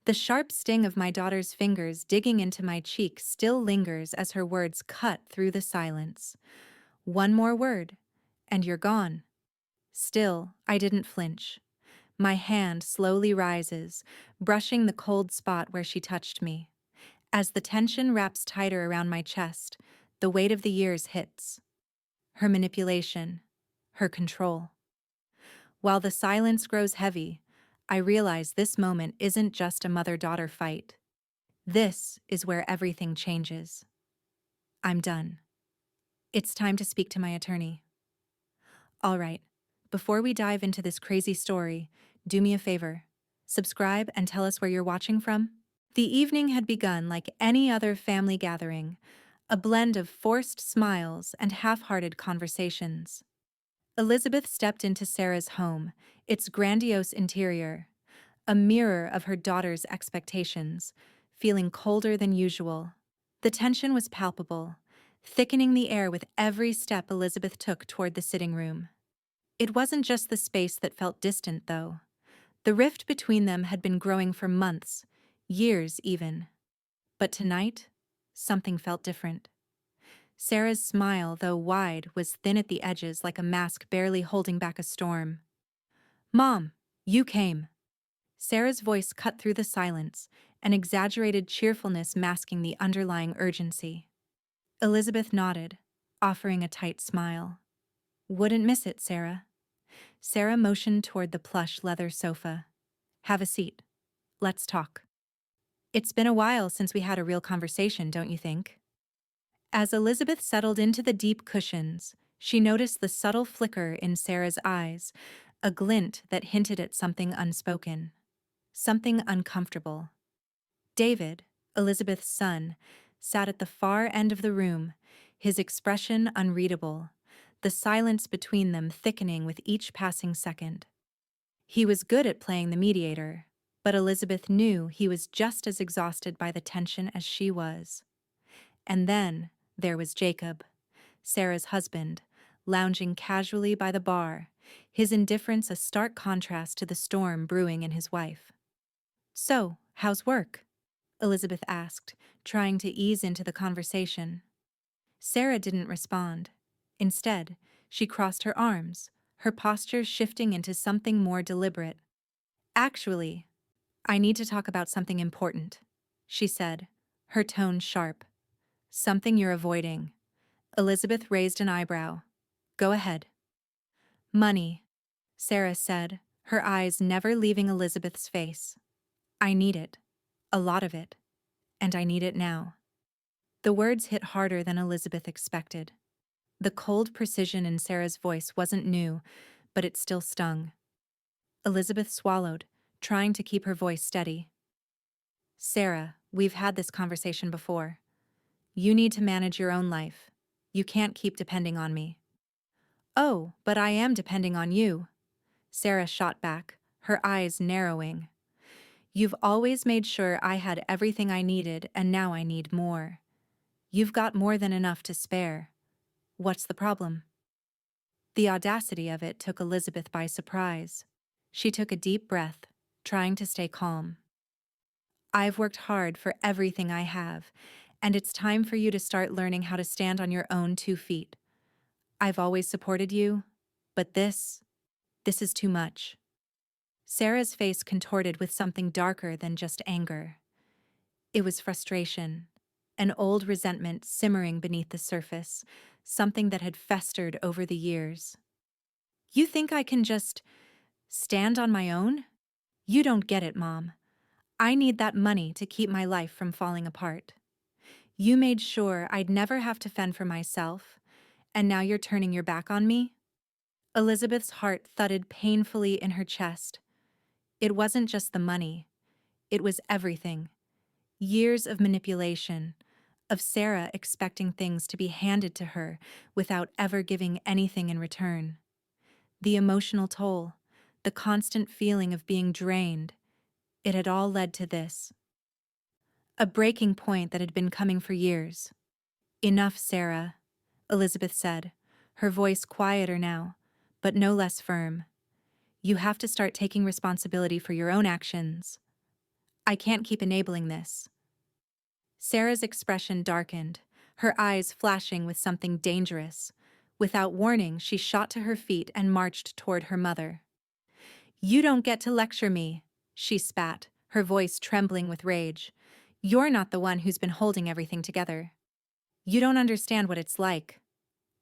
The sharp sting of my daughter's fingers digging into my cheek still lingers as her words cut through the silence. One more word, and you're gone. Still, I didn't flinch. My hand slowly rises, brushing the cold spot where she touched me. As the tension wraps tighter around my chest, the weight of the years hits. Her manipulation, her control. While the silence grows heavy, I realize this moment isn't just a mother-daughter fight. This is where everything changes. I'm done. It's time to speak to my attorney. All right, before we dive into this crazy story, do me a favor. Subscribe and tell us where you're watching from. The evening had begun like any other family gathering, a blend of forced smiles and half-hearted conversations. Elizabeth stepped into Sarah's home, its grandiose interior, a mirror of her daughter's expectations, feeling colder than usual. The tension was palpable, thickening the air with every step Elizabeth took toward the sitting room. It wasn't just the space that felt distant, though. The rift between them had been growing for months, years even. But tonight, something felt different. Sarah's smile, though wide, was thin at the edges like a mask barely holding back a storm. "Mom, you came." Sarah's voice cut through the silence, an exaggerated cheerfulness masking the underlying urgency. Elizabeth nodded, offering a tight smile. "Wouldn't miss it, Sarah." Sarah motioned toward the plush leather sofa. "Have a seat. Let's talk." "It's been a while since we had a real conversation, don't you think?" As Elizabeth settled into the deep cushions, she noticed the subtle flicker in Sarah's eyes, a glint that hinted at something unspoken, something uncomfortable. David, Elizabeth's son, sat at the far end of the room, his expression unreadable, the silence between them thickening with each passing second. He was good at playing the mediator, but Elizabeth knew he was just as exhausted by the tension as she was. And then there was Jacob, Sarah's husband, lounging casually by the bar, his indifference a stark contrast to the storm brewing in his wife. "So, how's work?" Elizabeth asked, trying to ease into the conversation. Sarah didn't respond. Instead, she crossed her arms, her posture shifting into something more deliberate. "Actually, I need to talk about something important," she said, her tone sharp. "Something you're avoiding." Elizabeth raised an eyebrow. "Go ahead." "Money," Sarah said, her eyes never leaving Elizabeth's face. "I need it. A lot of it. And I need it now." The words hit harder than Elizabeth expected. The cold precision in Sarah's voice wasn't new, but it still stung. Elizabeth swallowed, trying to keep her voice steady. "Sarah, we've had this conversation before. You need to manage your own life. You can't keep depending on me." "Oh, but I am depending on you," Sarah shot back, her eyes narrowing. "You've always made sure I had everything I needed, and now I need more. You've got more than enough to spare. What's the problem?" The audacity of it took Elizabeth by surprise. She took a deep breath, trying to stay calm. "I've worked hard for everything I have, and it's time for you to start learning how to stand on your own 2 feet. I've always supported you, but this is too much." Sarah's face contorted with something darker than just anger. It was frustration, an old resentment simmering beneath the surface, something that had festered over the years. "You think I can just stand on my own? You don't get it, Mom. I need that money to keep my life from falling apart. You made sure I'd never have to fend for myself, and now you're turning your back on me?" Elizabeth's heart thudded painfully in her chest. It wasn't just the money. It was everything. Years of manipulation, of Sarah expecting things to be handed to her without ever giving anything in return. The emotional toll, the constant feeling of being drained, it had all led to this. A breaking point that had been coming for years. "Enough, Sarah," Elizabeth said, her voice quieter now, but no less firm. "You have to start taking responsibility for your own actions." I can't keep enabling this. Sarah's expression darkened, her eyes flashing with something dangerous. Without warning, she shot to her feet and marched toward her mother. You don't get to lecture me, she spat, her voice trembling with rage. You're not the one who's been holding everything together. You don't understand what it's like.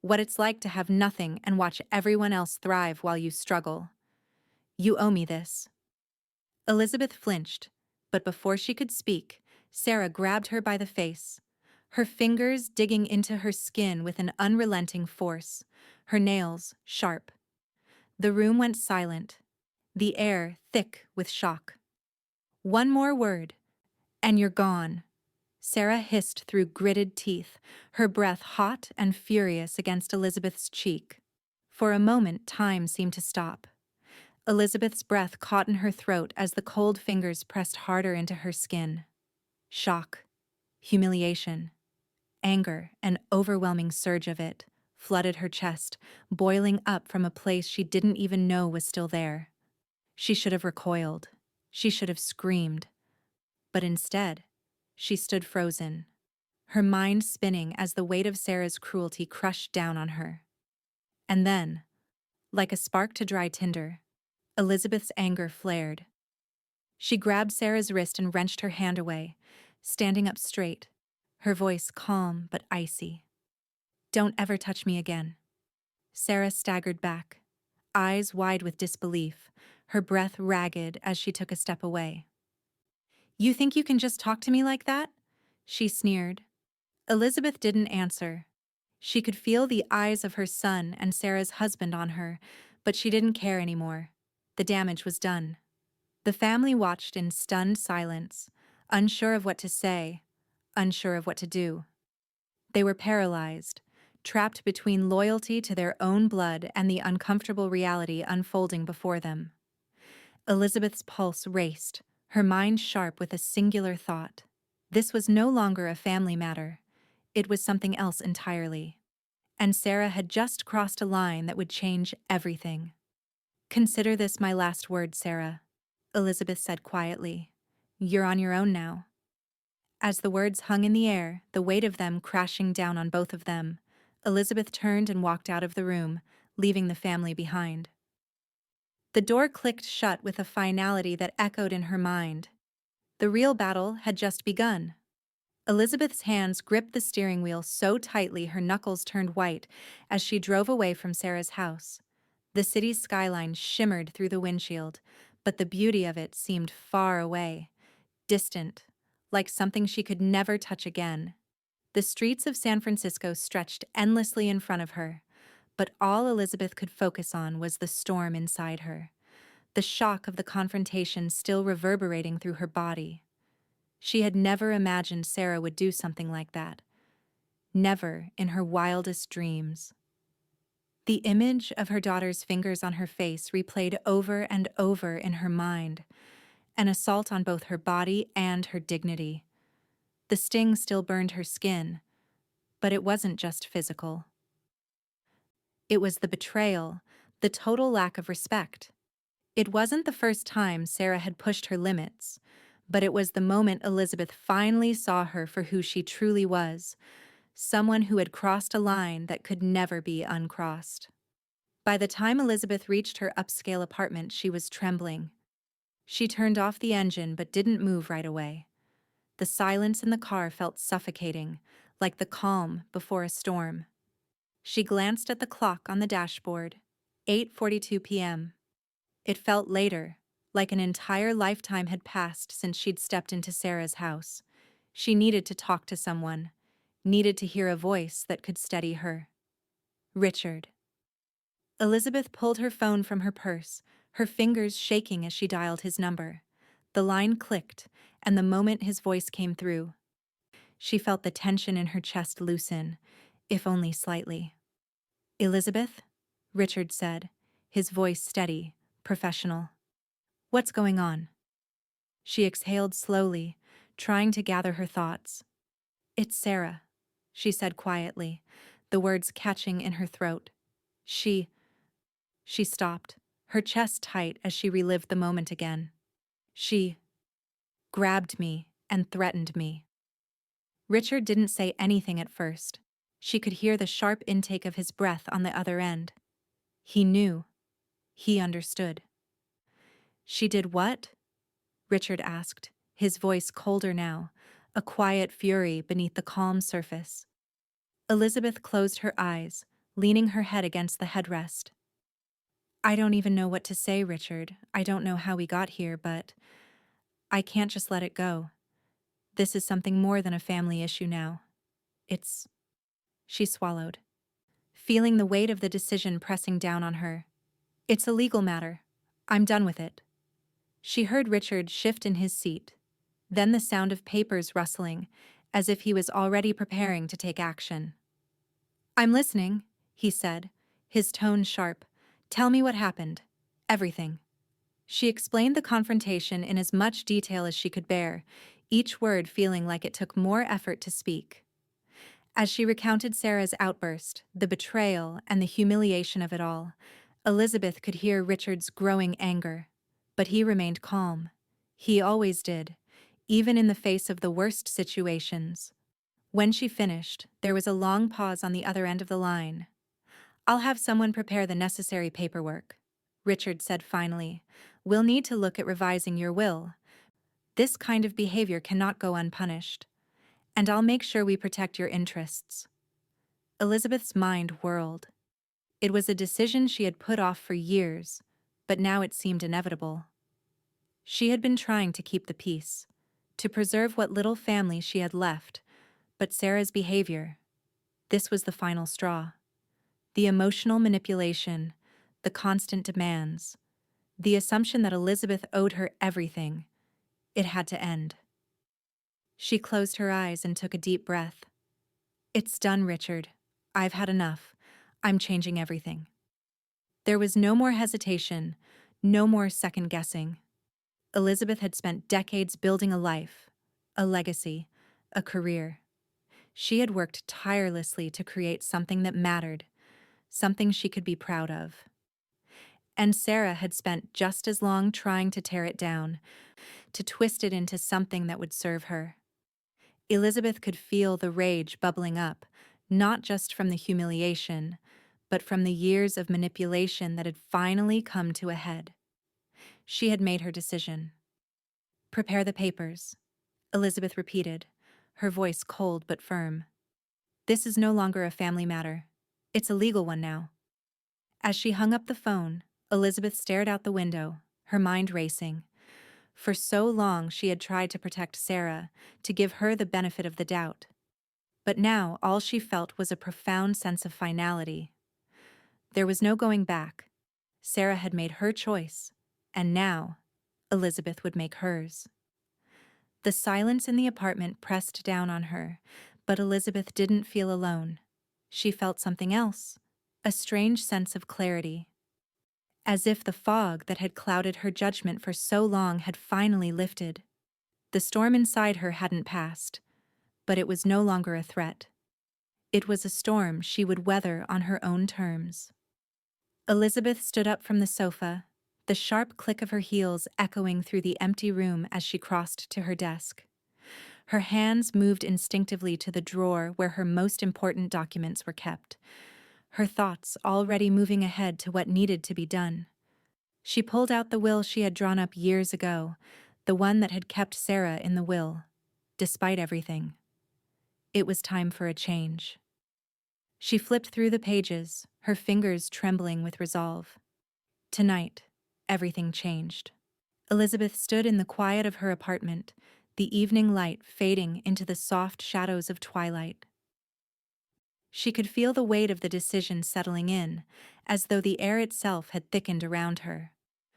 What it's like to have nothing and watch everyone else thrive while you struggle. You owe me this. Elizabeth flinched, but before she could speak, Sarah grabbed her by the face, her fingers digging into her skin with an unrelenting force, her nails sharp. The room went silent, the air thick with shock. One more word, and you're gone, Sarah hissed through gritted teeth, her breath hot and furious against Elizabeth's cheek. For a moment, time seemed to stop. Elizabeth's breath caught in her throat as the cold fingers pressed harder into her skin. Shock, humiliation, anger, an overwhelming surge of it, flooded her chest, boiling up from a place she didn't even know was still there. She should have recoiled. She should have screamed. But instead, she stood frozen, her mind spinning as the weight of Sarah's cruelty crushed down on her. And then, like a spark to dry tinder, Elizabeth's anger flared. She grabbed Sarah's wrist and wrenched her hand away, standing up straight, her voice calm but icy. Don't ever touch me again. Sarah staggered back, eyes wide with disbelief, her breath ragged as she took a step away. You think you can just talk to me like that? She sneered. Elizabeth didn't answer. She could feel the eyes of her son and Sarah's husband on her, but she didn't care anymore. The damage was done. The family watched in stunned silence, unsure of what to say, unsure of what to do. They were paralyzed, trapped between loyalty to their own blood and the uncomfortable reality unfolding before them. Elizabeth's pulse raced, her mind sharp with a singular thought. This was no longer a family matter. It was something else entirely. And Sarah had just crossed a line that would change everything. Consider this my last word, Sarah, Elizabeth said quietly. You're on your own now. As the words hung in the air, the weight of them crashing down on both of them, Elizabeth turned and walked out of the room, leaving the family behind. The door clicked shut with a finality that echoed in her mind. The real battle had just begun. Elizabeth's hands gripped the steering wheel so tightly her knuckles turned white as she drove away from Sarah's house. The city's skyline shimmered through the windshield, but the beauty of it seemed far away, distant, like something she could never touch again. The streets of San Francisco stretched endlessly in front of her, but all Elizabeth could focus on was the storm inside her, the shock of the confrontation still reverberating through her body. She had never imagined Sarah would do something like that. Never in her wildest dreams. The image of her daughter's fingers on her face replayed over and over in her mind, an assault on both her body and her dignity. The sting still burned her skin, but it wasn't just physical. It was the betrayal, the total lack of respect. It wasn't the first time Sarah had pushed her limits, but it was the moment Elizabeth finally saw her for who she truly was, someone who had crossed a line that could never be uncrossed. By the time Elizabeth reached her upscale apartment, she was trembling. She turned off the engine but didn't move right away. The silence in the car felt suffocating, like the calm before a storm. She glanced at the clock on the dashboard, 8:42 p.m. It felt later, like an entire lifetime had passed since she'd stepped into Sarah's house. She needed to talk to someone, needed to hear a voice that could steady her. Richard. Elizabeth pulled her phone from her purse, her fingers shaking as she dialed his number. The line clicked, and the moment his voice came through, she felt the tension in her chest loosen, if only slightly. Elizabeth? Richard said, his voice steady, professional. What's going on? She exhaled slowly, trying to gather her thoughts. It's Sarah, she said quietly, the words catching in her throat. She stopped, her chest tight as she relived the moment again. She grabbed me, and threatened me. Richard didn't say anything at first. She could hear the sharp intake of his breath on the other end. He knew. He understood. She did what? Richard asked, his voice colder now, a quiet fury beneath the calm surface. Elizabeth closed her eyes, leaning her head against the headrest. I don't even know what to say, Richard. I don't know how we got here, but I can't just let it go. This is something more than a family issue now. It's... She swallowed, feeling the weight of the decision pressing down on her. It's a legal matter. I'm done with it. She heard Richard shift in his seat, then the sound of papers rustling, as if he was already preparing to take action. I'm listening, he said, his tone sharp. Tell me what happened. Everything. She explained the confrontation in as much detail as she could bear, each word feeling like it took more effort to speak. As she recounted Sarah's outburst, the betrayal, and the humiliation of it all, Elizabeth could hear Richard's growing anger. But he remained calm. He always did, even in the face of the worst situations. When she finished, there was a long pause on the other end of the line. I'll have someone prepare the necessary paperwork, Richard said finally. We'll need to look at revising your will. This kind of behavior cannot go unpunished. And I'll make sure we protect your interests. Elizabeth's mind whirled. It was a decision she had put off for years, but now it seemed inevitable. She had been trying to keep the peace, to preserve what little family she had left, but Sarah's behavior, this was the final straw. The emotional manipulation, the constant demands, the assumption that Elizabeth owed her everything, it had to end. She closed her eyes and took a deep breath. It's done, Richard. I've had enough. I'm changing everything. There was no more hesitation, no more second-guessing. Elizabeth had spent decades building a life, a legacy, a career. She had worked tirelessly to create something that mattered, something she could be proud of. And Sarah had spent just as long trying to tear it down, to twist it into something that would serve her. Elizabeth could feel the rage bubbling up, not just from the humiliation, but from the years of manipulation that had finally come to a head. She had made her decision. Prepare the papers, Elizabeth repeated, her voice cold but firm. This is no longer a family matter. It's a legal one now. As she hung up the phone, Elizabeth stared out the window, her mind racing. For so long she had tried to protect Sarah, to give her the benefit of the doubt. But now all she felt was a profound sense of finality. There was no going back. Sarah had made her choice, and now Elizabeth would make hers. The silence in the apartment pressed down on her, but Elizabeth didn't feel alone. She felt something else, a strange sense of clarity. As if the fog that had clouded her judgment for so long had finally lifted. The storm inside her hadn't passed, but it was no longer a threat. It was a storm she would weather on her own terms. Elizabeth stood up from the sofa, the sharp click of her heels echoing through the empty room as she crossed to her desk. Her hands moved instinctively to the drawer where her most important documents were kept, her thoughts already moving ahead to what needed to be done. She pulled out the will she had drawn up years ago, the one that had kept Sarah in the will, despite everything. It was time for a change. She flipped through the pages, her fingers trembling with resolve. Tonight, everything changed. Elizabeth stood in the quiet of her apartment, the evening light fading into the soft shadows of twilight. She could feel the weight of the decision settling in, as though the air itself had thickened around her.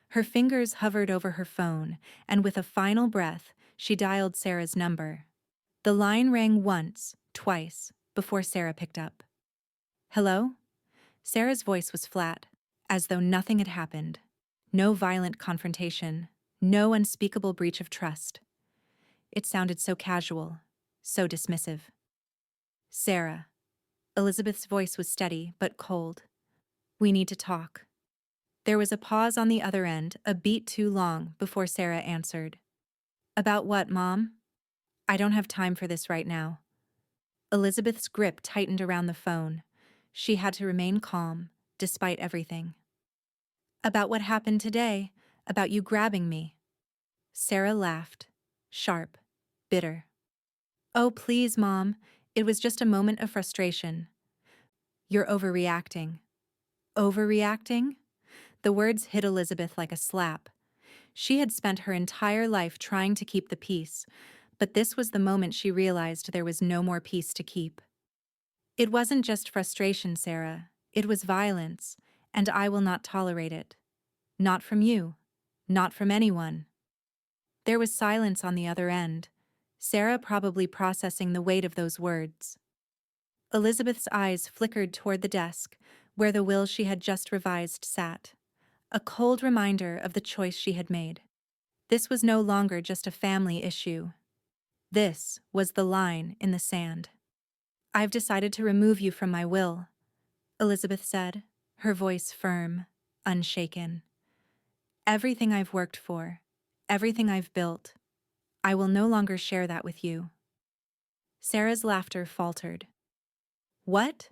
Her fingers hovered over her phone, and with a final breath, she dialed Sarah's number. The line rang once, twice, before Sarah picked up. Hello? Sarah's voice was flat, as though nothing had happened. No violent confrontation, no unspeakable breach of trust. It sounded so casual, so dismissive. Sarah. Elizabeth's voice was steady but cold. We need to talk. There was a pause on the other end, a beat too long, before Sarah answered. About what, Mom? I don't have time for this right now. Elizabeth's grip tightened around the phone. She had to remain calm, despite everything. About what happened today, about you grabbing me. Sarah laughed, sharp, bitter. Oh, please, Mom, it was just a moment of frustration. You're overreacting. Overreacting? The words hit Elizabeth like a slap. She had spent her entire life trying to keep the peace, but this was the moment she realized there was no more peace to keep. It wasn't just frustration, Sarah. It was violence, and I will not tolerate it. Not from you. Not from anyone. There was silence on the other end, Sarah probably processing the weight of those words. Elizabeth's eyes flickered toward the desk, where the will she had just revised sat. A cold reminder of the choice she had made. This was no longer just a family issue. This was the line in the sand. I've decided to remove you from my will, Elizabeth said, her voice firm, unshaken. Everything I've worked for, everything I've built, I will no longer share that with you. Sarah's laughter faltered. What?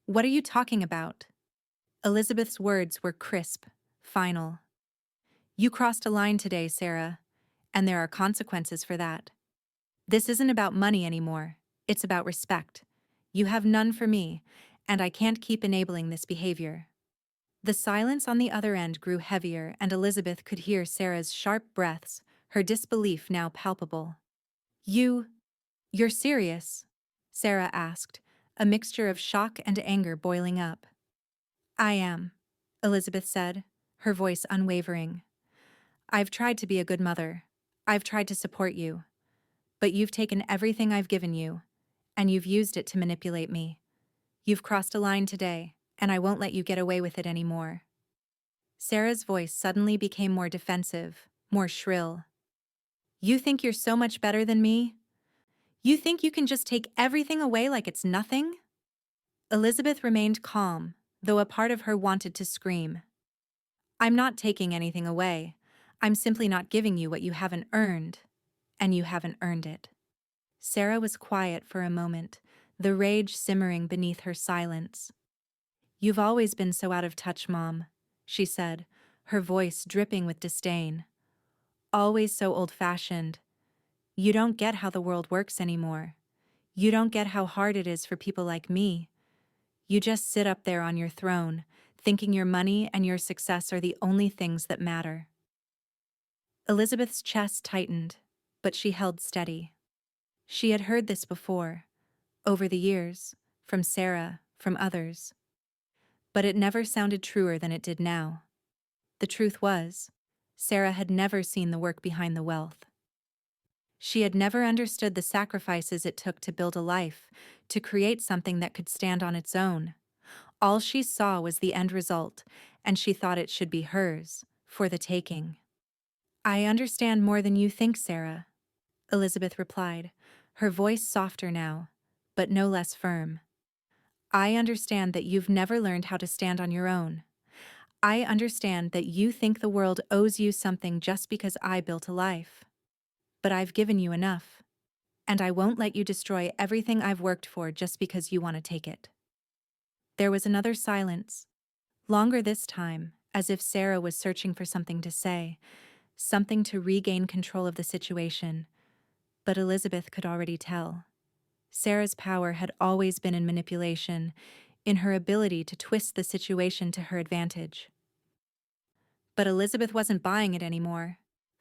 What are you talking about? Elizabeth's words were crisp, final. You crossed a line today, Sarah, and there are consequences for that. This isn't about money anymore. It's about respect. You have none for me, and I can't keep enabling this behavior. The silence on the other end grew heavier, and Elizabeth could hear Sarah's sharp breaths, her disbelief now palpable. You're serious? Sarah asked, a mixture of shock and anger boiling up. I am, Elizabeth said, her voice unwavering. I've tried to be a good mother. I've tried to support you. But you've taken everything I've given you, and you've used it to manipulate me. You've crossed a line today, and I won't let you get away with it anymore. Sarah's voice suddenly became more defensive, more shrill. You think you're so much better than me? You think you can just take everything away like it's nothing? Elizabeth remained calm, though a part of her wanted to scream. I'm not taking anything away. I'm simply not giving you what you haven't earned, and you haven't earned it. Sarah was quiet for a moment, the rage simmering beneath her silence. You've always been so out of touch, Mom, she said, her voice dripping with disdain. Always so old-fashioned. You don't get how the world works anymore. You don't get how hard it is for people like me. You just sit up there on your throne, thinking your money and your success are the only things that matter. Elizabeth's chest tightened, but she held steady. She had heard this before, over the years, from Sarah, from others. But it never sounded truer than it did now. The truth was, Sarah had never seen the work behind the wealth. She had never understood the sacrifices it took to build a life, to create something that could stand on its own. All she saw was the end result, and she thought it should be hers, for the taking. I understand more than you think, Sarah, Elizabeth replied, her voice softer now, but no less firm. I understand that you've never learned how to stand on your own. I understand that you think the world owes you something just because I built a life. But I've given you enough, and I won't let you destroy everything I've worked for just because you want to take it. There was another silence, longer this time, as if Sarah was searching for something to say, something to regain control of the situation. But Elizabeth could already tell. Sarah's power had always been in manipulation, in her ability to twist the situation to her advantage. But Elizabeth wasn't buying it anymore.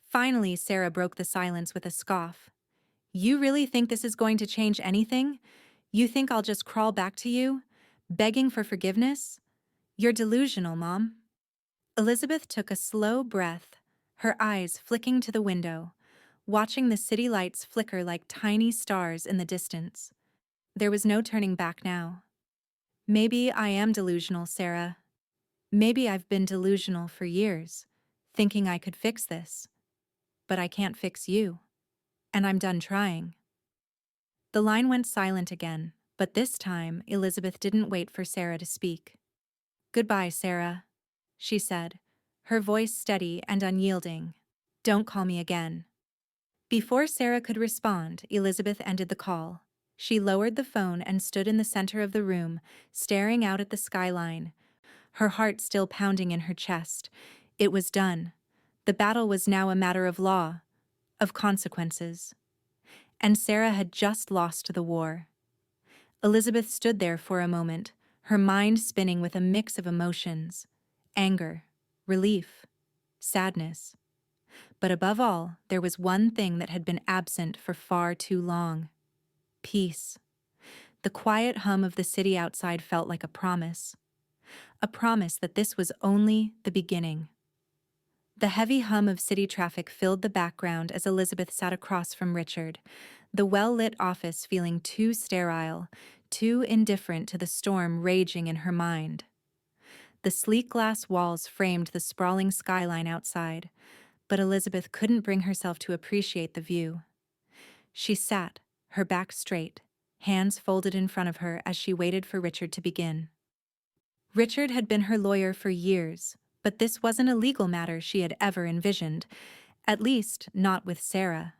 Finally, Sarah broke the silence with a scoff. You really think this is going to change anything? You think I'll just crawl back to you, begging for forgiveness? You're delusional, Mom. Elizabeth took a slow breath, her eyes flicking to the window, watching the city lights flicker like tiny stars in the distance. There was no turning back now. Maybe I am delusional, Sarah. Maybe I've been delusional for years, thinking I could fix this. But I can't fix you. And I'm done trying. The line went silent again, but this time Elizabeth didn't wait for Sarah to speak. Goodbye, Sarah, she said, her voice steady and unyielding. Don't call me again. Before Sarah could respond, Elizabeth ended the call. She lowered the phone and stood in the center of the room, staring out at the skyline, her heart still pounding in her chest. It was done. The battle was now a matter of law, of consequences. And Sarah had just lost the war. Elizabeth stood there for a moment, her mind spinning with a mix of emotions: anger, relief, sadness. But above all, there was one thing that had been absent for far too long: peace. The quiet hum of the city outside felt like a promise that this was only the beginning. The heavy hum of city traffic filled the background as Elizabeth sat across from Richard, the well-lit office feeling too sterile, too indifferent to the storm raging in her mind. The sleek glass walls framed the sprawling skyline outside, but Elizabeth couldn't bring herself to appreciate the view. She sat, her back straight, hands folded in front of her as she waited for Richard to begin. Richard had been her lawyer for years, but this wasn't a legal matter she had ever envisioned, at least not with Sarah.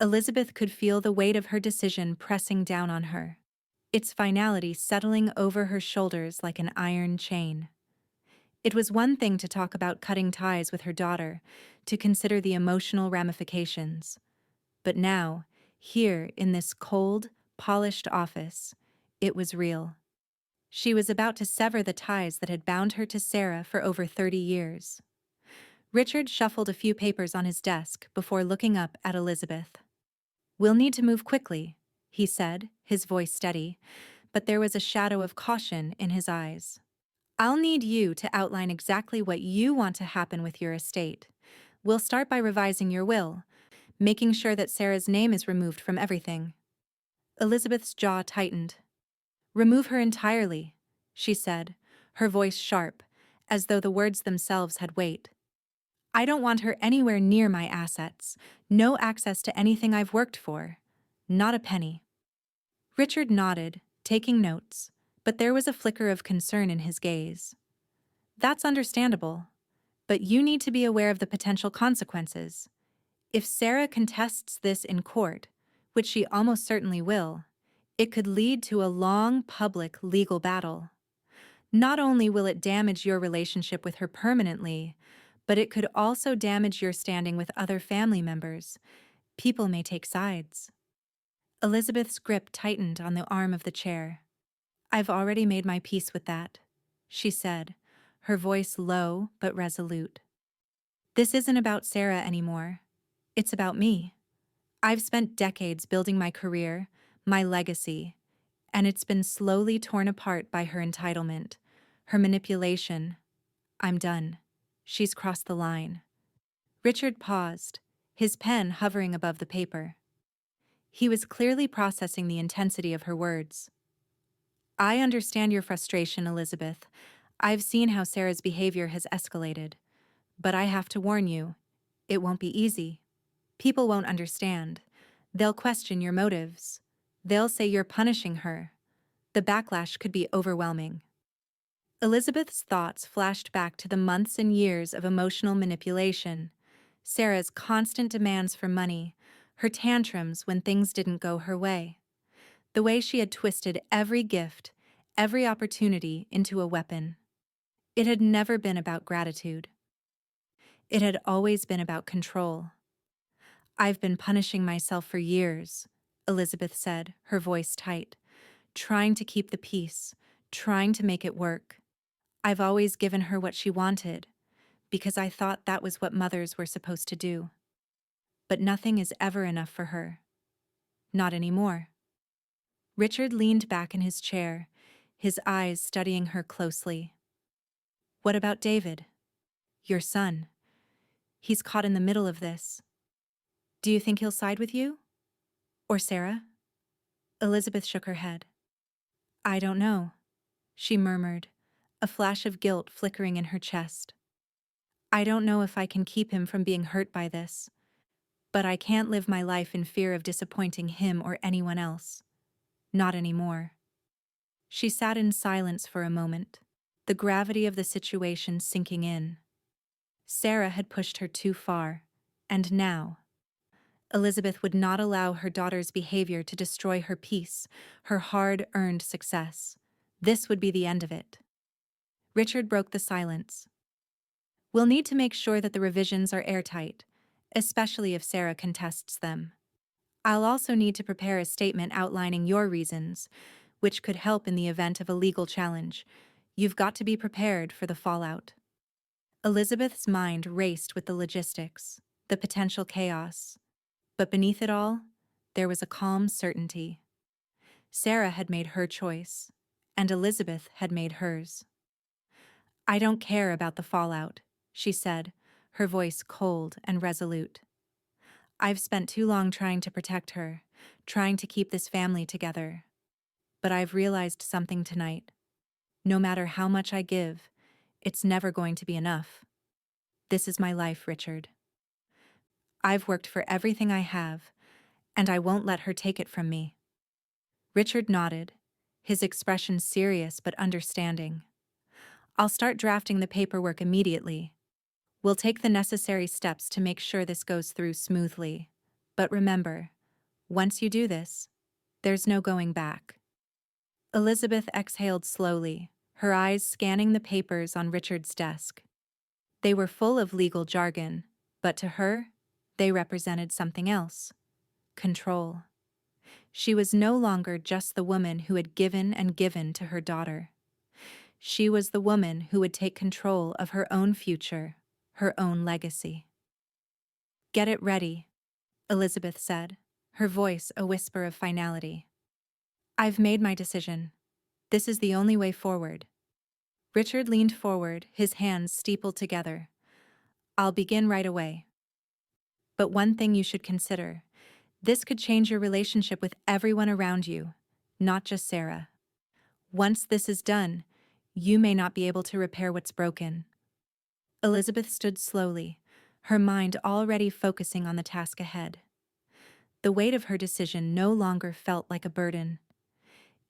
Elizabeth could feel the weight of her decision pressing down on her, its finality settling over her shoulders like an iron chain. It was one thing to talk about cutting ties with her daughter, to consider the emotional ramifications. But now, here in this cold, polished office, it was real. She was about to sever the ties that had bound her to Sarah for over 30 years. Richard shuffled a few papers on his desk before looking up at Elizabeth. "We'll need to move quickly," he said, his voice steady, but there was a shadow of caution in his eyes. "I'll need you to outline exactly what you want to happen with your estate. We'll start by revising your will, making sure that Sarah's name is removed from everything." Elizabeth's jaw tightened. "Remove her entirely," she said, her voice sharp, as though the words themselves had weight. "I don't want her anywhere near my assets, no access to anything I've worked for. Not a penny." Richard nodded, taking notes, but there was a flicker of concern in his gaze. "That's understandable, but you need to be aware of the potential consequences. If Sarah contests this in court, which she almost certainly will, it could lead to a long, public legal battle. Not only will it damage your relationship with her permanently, but it could also damage your standing with other family members. People may take sides." Elizabeth's grip tightened on the arm of the chair. "I've already made my peace with that," she said, her voice low but resolute. "This isn't about Sarah anymore. It's about me. I've spent decades building my career, my legacy, and it's been slowly torn apart by her entitlement, her manipulation. I'm done. She's crossed the line." Richard paused, his pen hovering above the paper. He was clearly processing the intensity of her words. "I understand your frustration, Elizabeth. I've seen how Sarah's behavior has escalated. But I have to warn you, it won't be easy. People won't understand. They'll question your motives. They'll say you're punishing her. The backlash could be overwhelming." Elizabeth's thoughts flashed back to the months and years of emotional manipulation, Sarah's constant demands for money, her tantrums when things didn't go her way, the way she had twisted every gift, every opportunity into a weapon. It had never been about gratitude. It had always been about control. "I've been punishing myself for years," Elizabeth said, her voice tight, "trying to keep the peace, trying to make it work. I've always given her what she wanted, because I thought that was what mothers were supposed to do. But nothing is ever enough for her. Not anymore." Richard leaned back in his chair, his eyes studying her closely. "What about David? Your son. He's caught in the middle of this. Do you think he'll side with you? Or Sarah?" Elizabeth shook her head. "I don't know," she murmured, a flash of guilt flickering in her chest. "I don't know if I can keep him from being hurt by this, but I can't live my life in fear of disappointing him or anyone else. Not anymore." She sat in silence for a moment, the gravity of the situation sinking in. Sarah had pushed her too far, and now, Elizabeth would not allow her daughter's behavior to destroy her peace, her hard-earned success. This would be the end of it. Richard broke the silence. We'll need to make sure that the revisions are airtight, especially if Sarah contests them. I'll also need to prepare a statement outlining your reasons, which could help in the event of a legal challenge. You've got to be prepared for the fallout. Elizabeth's mind raced with the logistics, the potential chaos. But beneath it all, there was a calm certainty. Sarah had made her choice, and Elizabeth had made hers. I don't care about the fallout, she said, her voice cold and resolute. I've spent too long trying to protect her, trying to keep this family together. But I've realized something tonight. No matter how much I give, it's never going to be enough. This is my life, Richard. I've worked for everything I have, and I won't let her take it from me. Richard nodded, his expression serious but understanding. I'll start drafting the paperwork immediately. We'll take the necessary steps to make sure this goes through smoothly. But remember, once you do this, there's no going back. Elizabeth exhaled slowly, her eyes scanning the papers on Richard's desk. They were full of legal jargon, but to her, they represented something else: control. She was no longer just the woman who had given and given to her daughter. She was the woman who would take control of her own future, her own legacy. Get it ready, Elizabeth said, her voice a whisper of finality. I've made my decision. This is the only way forward. Richard leaned forward, his hands steepled together. I'll begin right away. But one thing you should consider: this could change your relationship with everyone around you, not just Sarah. Once this is done, you may not be able to repair what's broken. Elizabeth stood slowly, her mind already focusing on the task ahead. The weight of her decision no longer felt like a burden.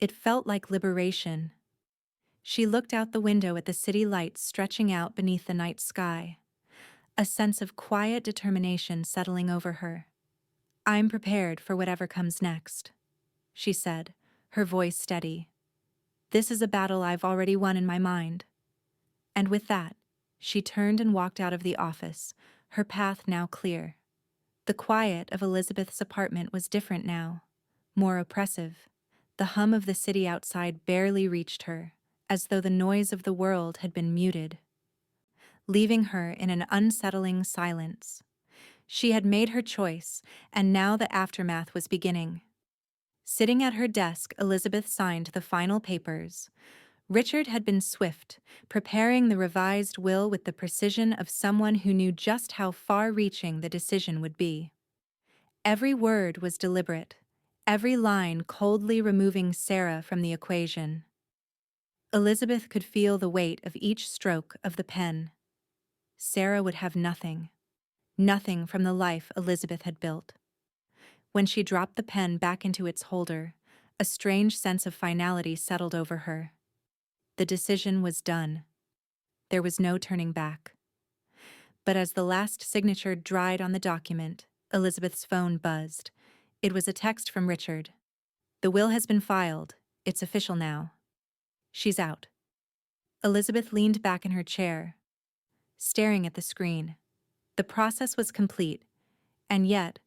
It felt like liberation. She looked out the window at the city lights stretching out beneath the night sky, a sense of quiet determination settling over her. I'm prepared for whatever comes next, she said, her voice steady. This is a battle I've already won in my mind. And with that, she turned and walked out of the office, her path now clear. The quiet of Elizabeth's apartment was different now, more oppressive. The hum of the city outside barely reached her, as though the noise of the world had been muted, leaving her in an unsettling silence. She had made her choice, and now the aftermath was beginning. Sitting at her desk, Elizabeth signed the final papers. Richard had been swift, preparing the revised will with the precision of someone who knew just how far-reaching the decision would be. Every word was deliberate, every line coldly removing Sarah from the equation. Elizabeth could feel the weight of each stroke of the pen. Sarah would have nothing. Nothing from the life Elizabeth had built. When she dropped the pen back into its holder, a strange sense of finality settled over her. The decision was done. There was no turning back. But as the last signature dried on the document, Elizabeth's phone buzzed. It was a text from Richard. The will has been filed. It's official now. She's out. Elizabeth leaned back in her chair, staring at the screen. The process was complete, and yet,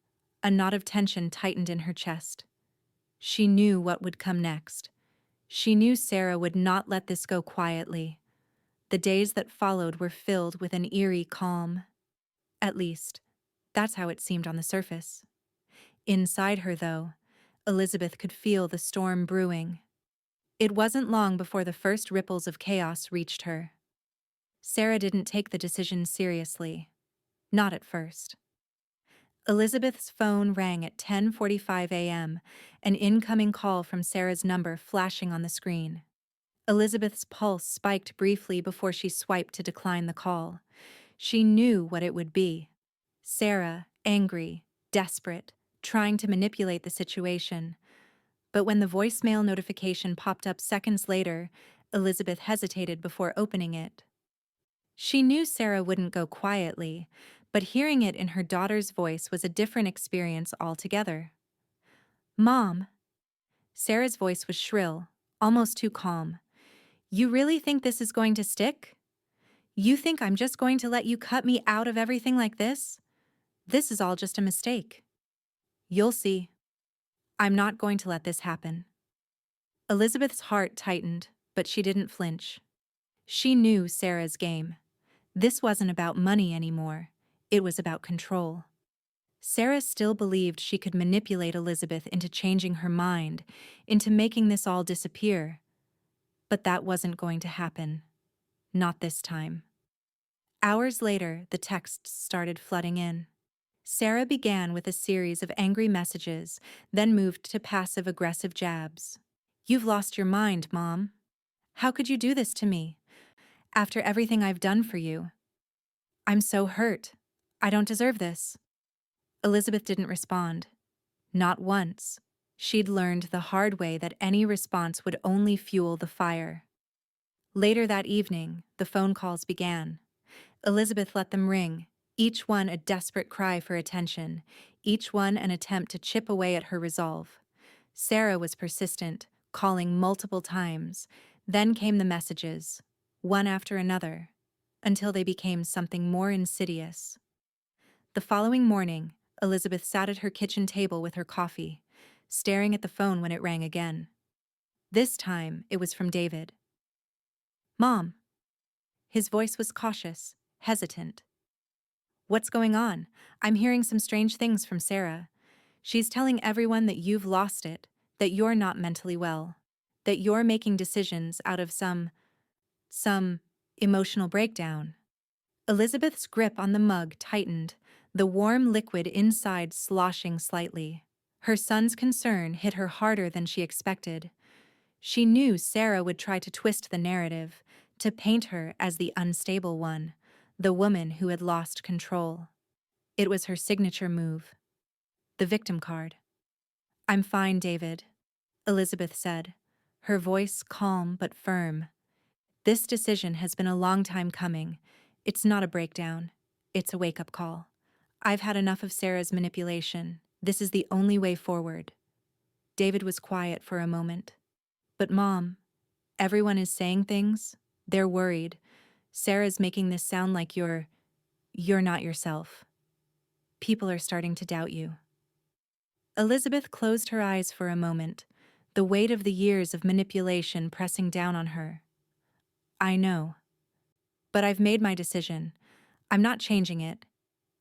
a knot of tension tightened in her chest. She knew what would come next. She knew Sarah would not let this go quietly. The days that followed were filled with an eerie calm. At least, that's how it seemed on the surface. Inside her, though, Elizabeth could feel the storm brewing. It wasn't long before the first ripples of chaos reached her. Sarah didn't take the decision seriously. Not at first. Elizabeth's phone rang at 10:45 a.m., an incoming call from Sarah's number flashing on the screen. Elizabeth's pulse spiked briefly before she swiped to decline the call. She knew what it would be. Sarah, angry, desperate, trying to manipulate the situation. But when the voicemail notification popped up seconds later, Elizabeth hesitated before opening it. She knew Sarah wouldn't go quietly, But hearing it in her daughter's voice was a different experience altogether. Mom. Sarah's voice was shrill, almost too calm. You really think this is going to stick? You think I'm just going to let you cut me out of everything like this? This is all just a mistake. You'll see. I'm not going to let this happen. Elizabeth's heart tightened, but she didn't flinch. She knew Sarah's game. This wasn't about money anymore. It was about control. Sarah still believed she could manipulate Elizabeth into changing her mind, into making this all disappear. But that wasn't going to happen. Not this time. Hours later, the texts started flooding in. Sarah began with a series of angry messages, then moved to passive-aggressive jabs. You've lost your mind, Mom. How could you do this to me? After everything I've done for you. I'm so hurt. I don't deserve this. Elizabeth didn't respond. Not once. She'd learned the hard way that any response would only fuel the fire. Later that evening, the phone calls began. Elizabeth let them ring, each one a desperate cry for attention, each one an attempt to chip away at her resolve. Sarah was persistent, calling multiple times. Then came the messages, one after another, until they became something more insidious. The following morning, Elizabeth sat at her kitchen table with her coffee, staring at the phone when it rang again. This time, it was from David. Mom. His voice was cautious, hesitant. What's going on? I'm hearing some strange things from Sarah. She's telling everyone that you've lost it, that you're not mentally well, that you're making decisions out of some emotional breakdown. Elizabeth's grip on the mug tightened, the warm liquid inside sloshing slightly. Her son's concern hit her harder than she expected. She knew Sarah would try to twist the narrative, to paint her as the unstable one, the woman who had lost control. It was her signature move. The victim card. I'm fine, David, Elizabeth said, her voice calm but firm. This decision has been a long time coming. It's not a breakdown. It's a wake-up call. I've had enough of Sarah's manipulation. This is the only way forward. David was quiet for a moment. But Mom, everyone is saying things. They're worried. Sarah's making this sound like you're not yourself. People are starting to doubt you. Elizabeth closed her eyes for a moment, the weight of the years of manipulation pressing down on her. I know. But I've made my decision. I'm not changing it,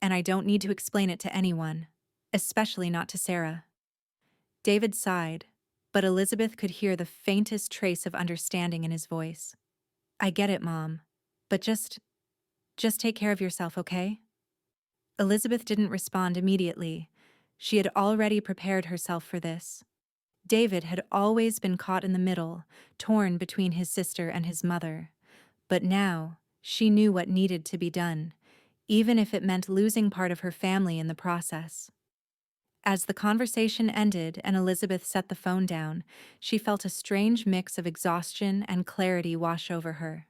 and I don't need to explain it to anyone, especially not to Sarah. David sighed, but Elizabeth could hear the faintest trace of understanding in his voice. I get it, Mom, but just take care of yourself, okay? Elizabeth didn't respond immediately. She had already prepared herself for this. David had always been caught in the middle, torn between his sister and his mother. But now, she knew what needed to be done, even if it meant losing part of her family in the process. As the conversation ended and Elizabeth set the phone down, she felt a strange mix of exhaustion and clarity wash over her.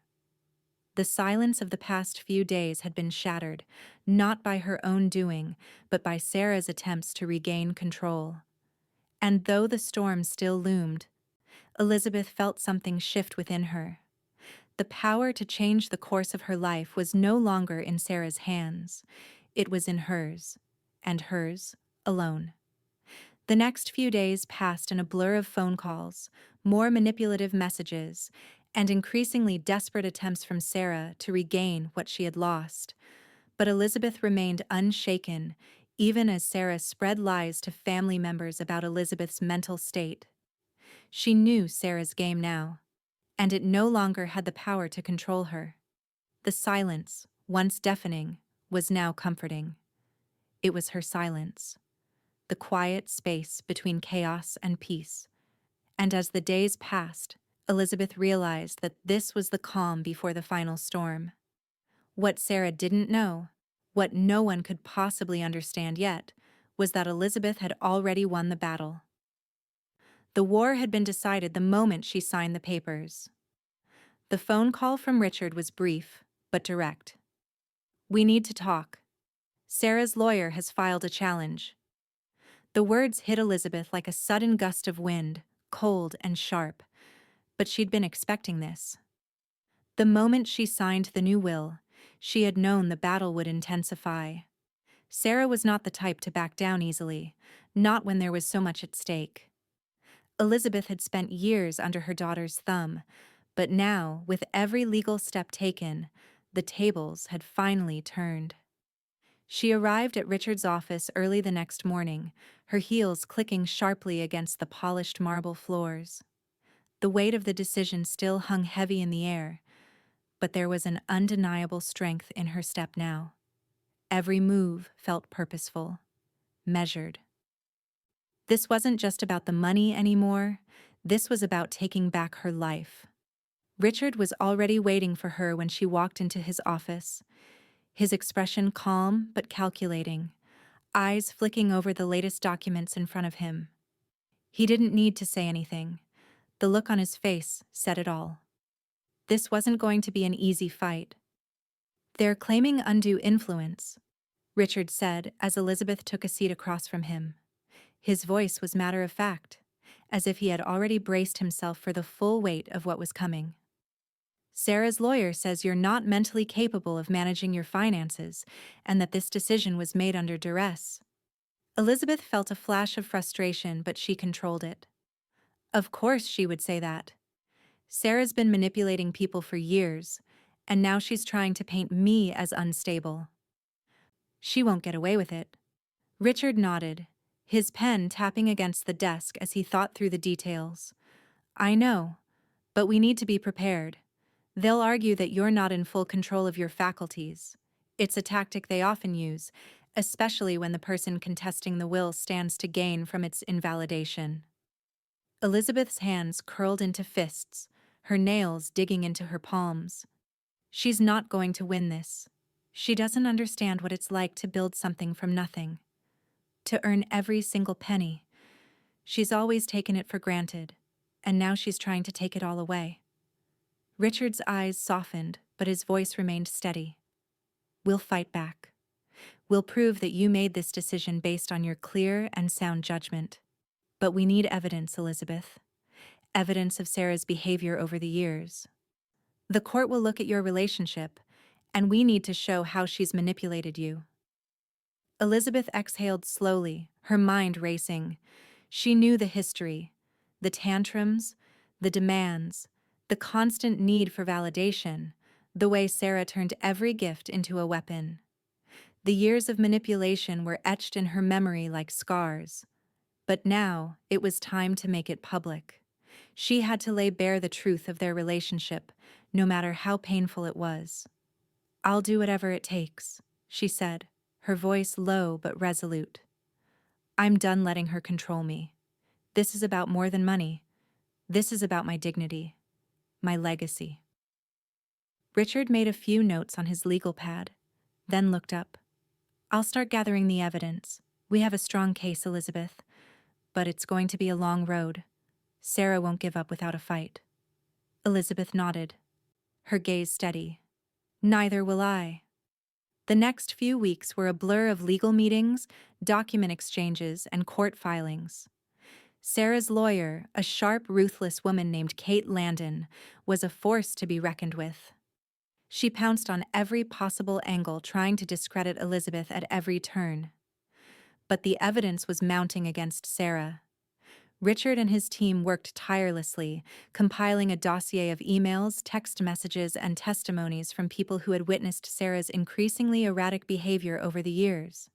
The silence of the past few days had been shattered, not by her own doing, but by Sarah's attempts to regain control. And though the storm still loomed, Elizabeth felt something shift within her. The power to change the course of her life was no longer in Sarah's hands. It was in hers, and hers alone. The next few days passed in a blur of phone calls, more manipulative messages, and increasingly desperate attempts from Sarah to regain what she had lost. But Elizabeth remained unshaken, even as Sarah spread lies to family members about Elizabeth's mental state. She knew Sarah's game now, and it no longer had the power to control her. The silence, once deafening, was now comforting. It was her silence, the quiet space between chaos and peace. And as the days passed, Elizabeth realized that this was the calm before the final storm. What Sarah didn't know, what no one could possibly understand yet, was that Elizabeth had already won the battle. The war had been decided the moment she signed the papers. The phone call from Richard was brief, but direct. We need to talk. Sarah's lawyer has filed a challenge. The words hit Elizabeth like a sudden gust of wind, cold and sharp, but she'd been expecting this. The moment she signed the new will, she had known the battle would intensify. Sarah was not the type to back down easily, not when there was so much at stake. Elizabeth had spent years under her daughter's thumb, but now, with every legal step taken, the tables had finally turned. She arrived at Richard's office early the next morning, her heels clicking sharply against the polished marble floors. The weight of the decision still hung heavy in the air, but there was an undeniable strength in her step now. Every move felt purposeful, measured. This wasn't just about the money anymore, this was about taking back her life. Richard was already waiting for her when she walked into his office, his expression calm but calculating, eyes flicking over the latest documents in front of him. He didn't need to say anything. The look on his face said it all. This wasn't going to be an easy fight. "They're claiming undue influence," Richard said as Elizabeth took a seat across from him. His voice was matter of fact, as if he had already braced himself for the full weight of what was coming. "Sarah's lawyer says you're not mentally capable of managing your finances, and that this decision was made under duress." Elizabeth felt a flash of frustration, but she controlled it. Of course she would say that. Sarah's been manipulating people for years, and now she's trying to paint me as unstable. She won't get away with it. Richard nodded, his pen tapping against the desk as he thought through the details. "I know, but we need to be prepared. They'll argue that you're not in full control of your faculties. It's a tactic they often use, especially when the person contesting the will stands to gain from its invalidation." Elizabeth's hands curled into fists, her nails digging into her palms. She's not going to win this. She doesn't understand what it's like to build something from nothing, to earn every single penny. She's always taken it for granted, and now she's trying to take it all away. Richard's eyes softened, but his voice remained steady. "We'll fight back. We'll prove that you made this decision based on your clear and sound judgment. But we need evidence, Elizabeth. Evidence of Sarah's behavior over the years. The court will look at your relationship, and we need to show how she's manipulated you." Elizabeth exhaled slowly, her mind racing. She knew the history, the tantrums, the demands, the constant need for validation, the way Sarah turned every gift into a weapon. The years of manipulation were etched in her memory like scars. But now, it was time to make it public. She had to lay bare the truth of their relationship, no matter how painful it was. "I'll do whatever it takes," she said, her voice low but resolute. "I'm done letting her control me. This is about more than money. This is about my dignity, my legacy." Richard made a few notes on his legal pad, then looked up. "I'll start gathering the evidence. We have a strong case, Elizabeth, but it's going to be a long road. Sarah won't give up without a fight." Elizabeth nodded, her gaze steady. "Neither will I." The next few weeks were a blur of legal meetings, document exchanges, and court filings. Sarah's lawyer, a sharp, ruthless woman named Kate Landon, was a force to be reckoned with. She pounced on every possible angle, trying to discredit Elizabeth at every turn. But the evidence was mounting against Sarah. Richard and his team worked tirelessly, compiling a dossier of emails, text messages, and testimonies from people who had witnessed Sarah's increasingly erratic behavior over the years.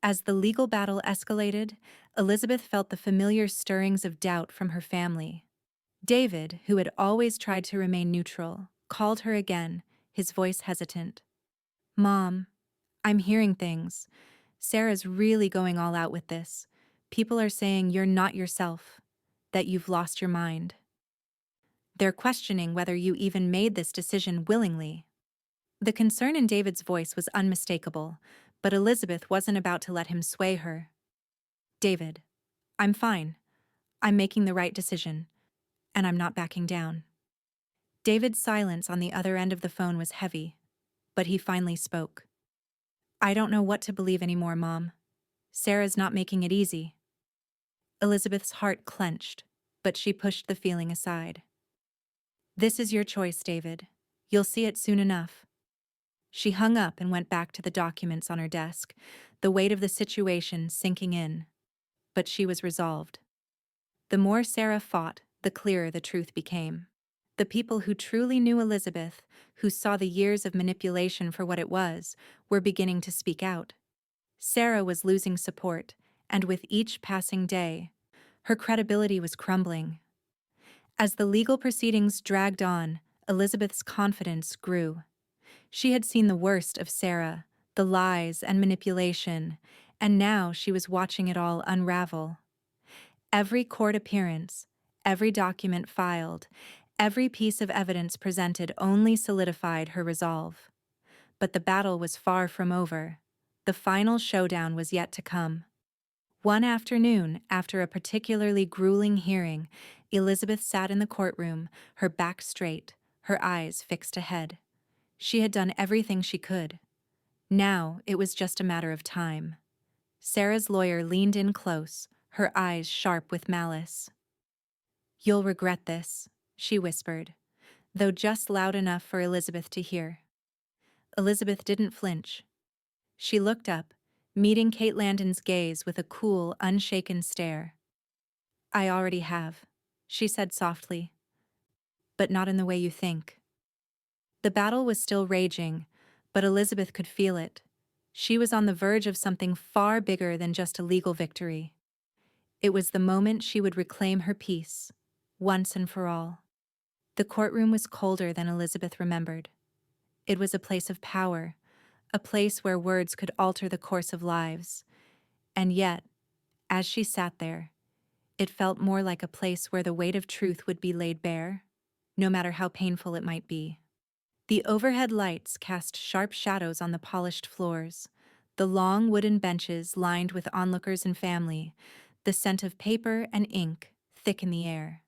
As the legal battle escalated, Elizabeth felt the familiar stirrings of doubt from her family. David, who had always tried to remain neutral, called her again, his voice hesitant. "Mom, I'm hearing things. Sarah's really going all out with this. People are saying you're not yourself, that you've lost your mind. They're questioning whether you even made this decision willingly." The concern in David's voice was unmistakable, but Elizabeth wasn't about to let him sway her. "David, I'm fine. I'm making the right decision, and I'm not backing down." David's silence on the other end of the phone was heavy, but he finally spoke. I don't know what to believe anymore, Mom. Sarah's not making it easy. Elizabeth's heart clenched, but she pushed the feeling aside. This is your choice, David. You'll see it soon enough. She hung up and went back to the documents on her desk, the weight of the situation sinking in. But she was resolved. The more Sarah fought, the clearer the truth became. The people who truly knew Elizabeth, who saw the years of manipulation for what it was, were beginning to speak out. Sarah was losing support, and with each passing day, her credibility was crumbling. As the legal proceedings dragged on, Elizabeth's confidence grew. She had seen the worst of Sarah, the lies and manipulation, and now she was watching it all unravel. Every court appearance, every document filed, every piece of evidence presented only solidified her resolve. But the battle was far from over. The final showdown was yet to come. One afternoon, after a particularly grueling hearing, Elizabeth sat in the courtroom, her back straight, her eyes fixed ahead. She had done everything she could. Now it was just a matter of time. Sarah's lawyer leaned in close, her eyes sharp with malice. "You'll regret this," she whispered, though just loud enough for Elizabeth to hear. Elizabeth didn't flinch. She looked up, meeting Kate Landon's gaze with a cool, unshaken stare. "I already have," she said softly. "But not in the way you think." The battle was still raging, but Elizabeth could feel it. She was on the verge of something far bigger than just a legal victory. It was the moment she would reclaim her peace, once and for all. The courtroom was colder than Elizabeth remembered. It was a place of power, a place where words could alter the course of lives. And yet, as she sat there, it felt more like a place where the weight of truth would be laid bare, no matter how painful it might be. The overhead lights cast sharp shadows on the polished floors, the long wooden benches lined with onlookers and family, the scent of paper and ink thick in the air.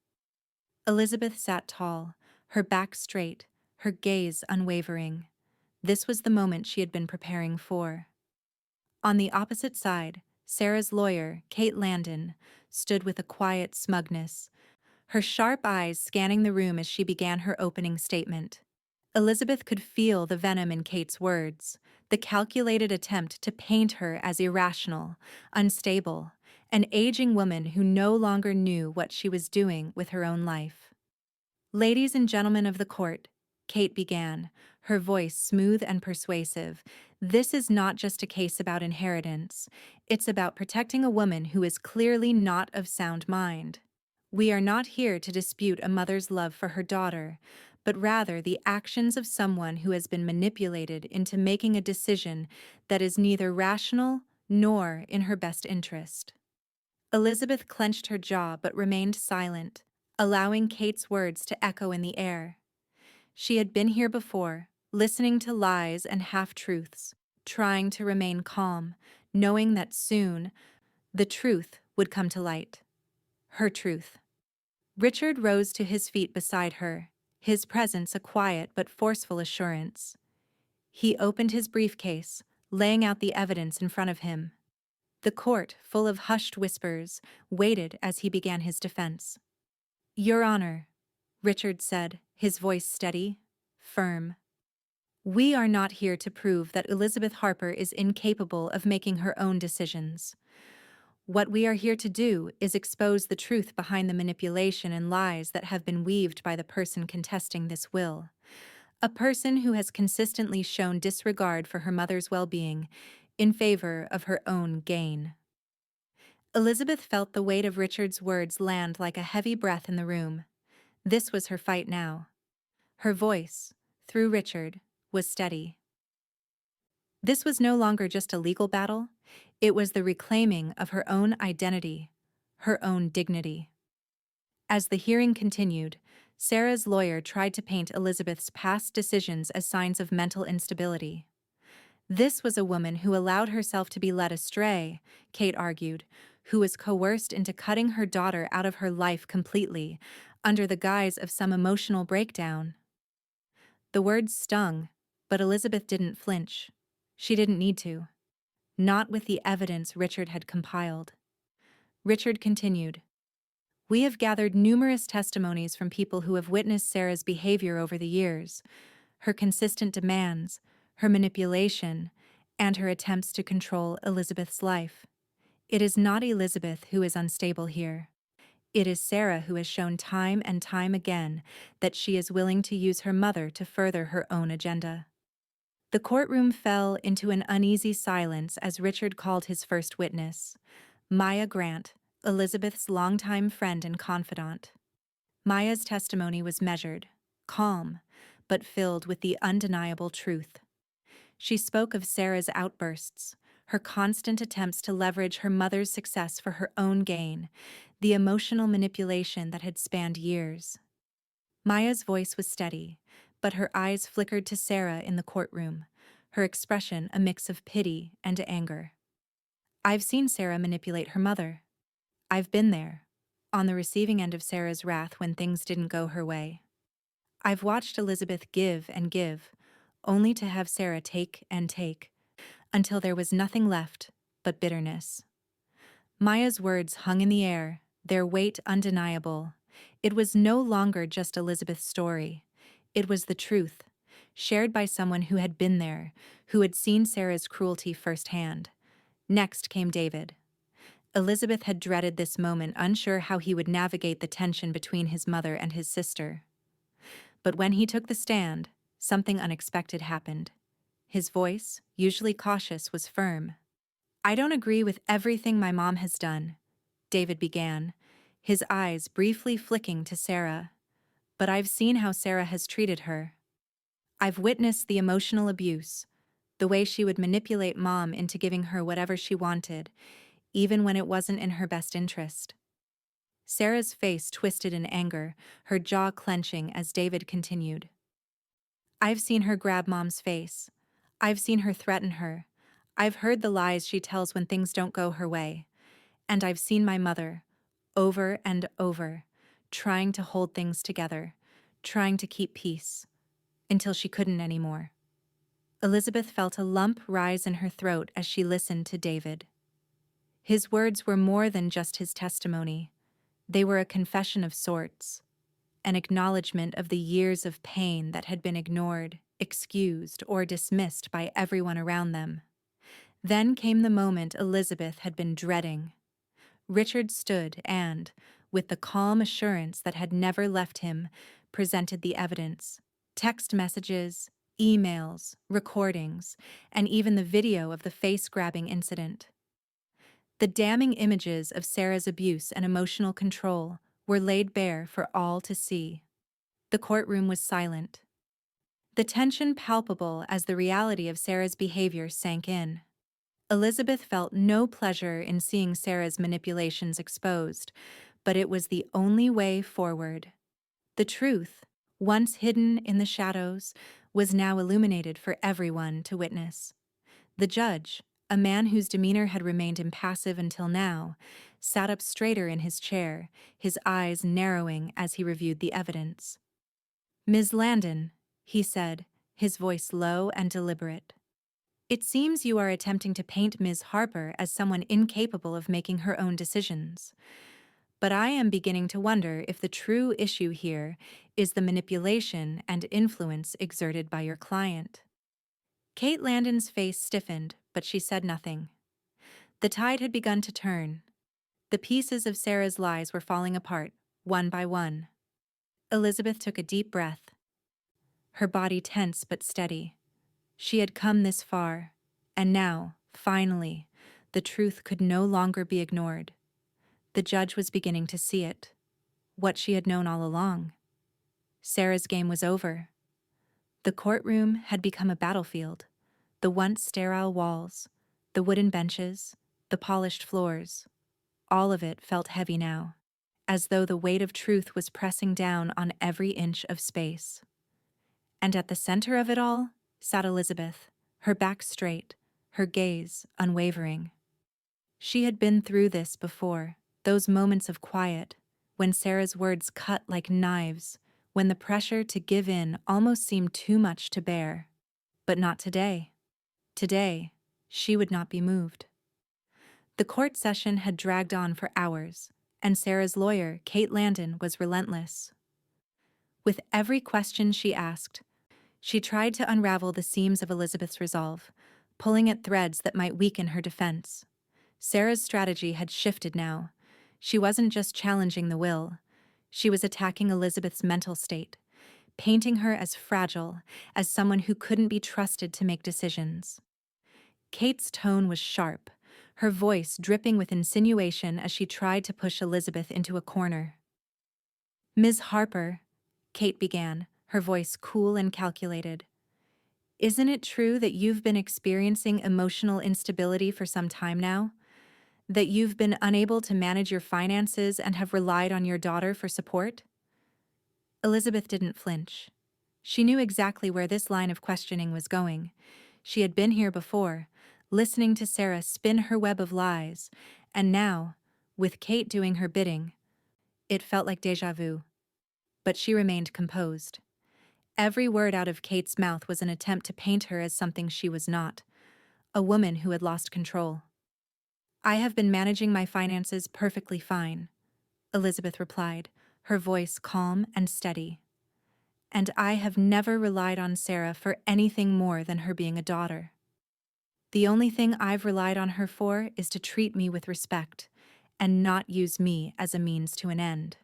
Elizabeth sat tall, her back straight, her gaze unwavering. This was the moment she had been preparing for. On the opposite side, Sarah's lawyer, Kate Landon, stood with a quiet smugness, her sharp eyes scanning the room as she began her opening statement. Elizabeth could feel the venom in Kate's words, the calculated attempt to paint her as irrational, unstable, an aging woman who no longer knew what she was doing with her own life. "Ladies and gentlemen of the court," Kate began, her voice smooth and persuasive, "this is not just a case about inheritance. It's about protecting a woman who is clearly not of sound mind. We are not here to dispute a mother's love for her daughter, but rather the actions of someone who has been manipulated into making a decision that is neither rational nor in her best interest." Elizabeth clenched her jaw but remained silent, allowing Kate's words to echo in the air. She had been here before, listening to lies and half-truths, trying to remain calm, knowing that soon the truth would come to light. Her truth. Richard rose to his feet beside her, his presence a quiet but forceful assurance. He opened his briefcase, laying out the evidence in front of him. The court, full of hushed whispers, waited as he began his defense. "Your Honor," Richard said, his voice steady, firm. "We are not here to prove that Elizabeth Harper is incapable of making her own decisions. What we are here to do is expose the truth behind the manipulation and lies that have been weaved by the person contesting this will. A person who has consistently shown disregard for her mother's well-being in favor of her own gain." Elizabeth felt the weight of Richard's words land like a heavy breath in the room. This was her fight now. Her voice, through Richard, was steady. This was no longer just a legal battle. It was the reclaiming of her own identity, her own dignity. As the hearing continued, Sarah's lawyer tried to paint Elizabeth's past decisions as signs of mental instability. This was a woman who allowed herself to be led astray, Kate argued, who was coerced into cutting her daughter out of her life completely, under the guise of some emotional breakdown. The words stung, but Elizabeth didn't flinch. She didn't need to. Not with the evidence Richard had compiled. Richard continued, "We have gathered numerous testimonies from people who have witnessed Sarah's behavior over the years, her consistent demands, her manipulation, and her attempts to control Elizabeth's life. It is not Elizabeth who is unstable here. It is Sarah who has shown time and time again that she is willing to use her mother to further her own agenda." The courtroom fell into an uneasy silence as Richard called his first witness, Maya Grant, Elizabeth's longtime friend and confidant. Maya's testimony was measured, calm, but filled with the undeniable truth. She spoke of Sarah's outbursts, her constant attempts to leverage her mother's success for her own gain, the emotional manipulation that had spanned years. Maya's voice was steady, but her eyes flickered to Sarah in the courtroom, her expression a mix of pity and anger. "I've seen Sarah manipulate her mother. I've been there, on the receiving end of Sarah's wrath when things didn't go her way. I've watched Elizabeth give and give, only to have Sarah take and take, until there was nothing left but bitterness." Maya's words hung in the air, their weight undeniable. It was no longer just Elizabeth's story. It was the truth, shared by someone who had been there, who had seen Sarah's cruelty firsthand. Next came David. Elizabeth had dreaded this moment, unsure how he would navigate the tension between his mother and his sister. But when he took the stand, something unexpected happened. His voice, usually cautious, was firm. "I don't agree with everything my mom has done," David began, his eyes briefly flicking to Sarah. "But I've seen how Sarah has treated her. I've witnessed the emotional abuse, the way she would manipulate Mom into giving her whatever she wanted, even when it wasn't in her best interest." Sarah's face twisted in anger, her jaw clenching as David continued. "I've seen her grab Mom's face. I've seen her threaten her. I've heard the lies she tells when things don't go her way. And I've seen my mother, over and over, trying to hold things together, trying to keep peace, until she couldn't anymore." Elizabeth felt a lump rise in her throat as she listened to David. His words were more than just his testimony. They were a confession of sorts, an acknowledgement of the years of pain that had been ignored, excused, or dismissed by everyone around them. Then came the moment Elizabeth had been dreading. Richard stood and, with the calm assurance that had never left him, presented the evidence: text messages, emails, recordings, and even the video of the face-grabbing incident. The damning images of Sarah's abuse and emotional control were laid bare for all to see. The courtroom was silent, the tension palpable as the reality of Sarah's behavior sank in. Elizabeth felt no pleasure in seeing Sarah's manipulations exposed, but it was the only way forward. The truth, once hidden in the shadows, was now illuminated for everyone to witness. The judge, a man whose demeanor had remained impassive until now, sat up straighter in his chair, his eyes narrowing as he reviewed the evidence. "Ms. Landon," he said, his voice low and deliberate, "it seems you are attempting to paint Ms. Harper as someone incapable of making her own decisions. But I am beginning to wonder if the true issue here is the manipulation and influence exerted by your client." Kate Landon's face stiffened, but she said nothing. The tide had begun to turn. The pieces of Sarah's lies were falling apart, one by one. Elizabeth took a deep breath, her body tense but steady. She had come this far, and now, finally, the truth could no longer be ignored. The judge was beginning to see it, what she had known all along. Sarah's game was over. The courtroom had become a battlefield. The once sterile walls, the wooden benches, the polished floors, all of it felt heavy now, as though the weight of truth was pressing down on every inch of space. And at the center of it all sat Elizabeth, her back straight, her gaze unwavering. She had been through this before, those moments of quiet, when Sarah's words cut like knives, when the pressure to give in almost seemed too much to bear. But not today. Today, she would not be moved. The court session had dragged on for hours, and Sarah's lawyer, Kate Landon, was relentless. With every question she asked, she tried to unravel the seams of Elizabeth's resolve, pulling at threads that might weaken her defense. Sarah's strategy had shifted now. She wasn't just challenging the will, she was attacking Elizabeth's mental state, painting her as fragile, as someone who couldn't be trusted to make decisions. Kate's tone was sharp, her voice dripping with insinuation as she tried to push Elizabeth into a corner. "Ms. Harper," Kate began, her voice cool and calculated, "isn't it true that you've been experiencing emotional instability for some time now? That you've been unable to manage your finances and have relied on your daughter for support?" Elizabeth didn't flinch. She knew exactly where this line of questioning was going. She had been here before, listening to Sarah spin her web of lies, and now, with Kate doing her bidding, it felt like déjà vu. But she remained composed. Every word out of Kate's mouth was an attempt to paint her as something she was not, a woman who had lost control. "I have been managing my finances perfectly fine," Elizabeth replied, her voice calm and steady. "And I have never relied on Sarah for anything more than her being a daughter. The only thing I've relied on her for is to treat me with respect and not use me as a means to an end."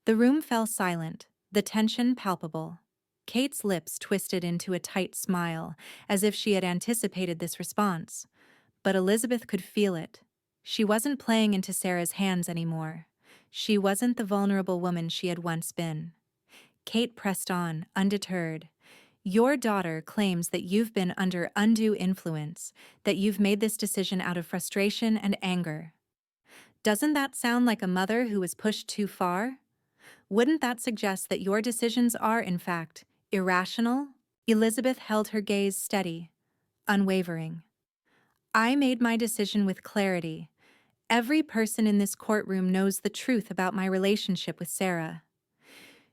The room fell silent, the tension palpable. Kate's lips twisted into a tight smile, as if she had anticipated this response. But Elizabeth could feel it. She wasn't playing into Sarah's hands anymore. She wasn't the vulnerable woman she had once been. Kate pressed on, undeterred. "Your daughter claims that you've been under undue influence, that you've made this decision out of frustration and anger. Doesn't that sound like a mother who was pushed too far? Wouldn't that suggest that your decisions are, in fact, irrational?" Elizabeth held her gaze steady, unwavering. "I made my decision with clarity. Every person in this courtroom knows the truth about my relationship with Sarah.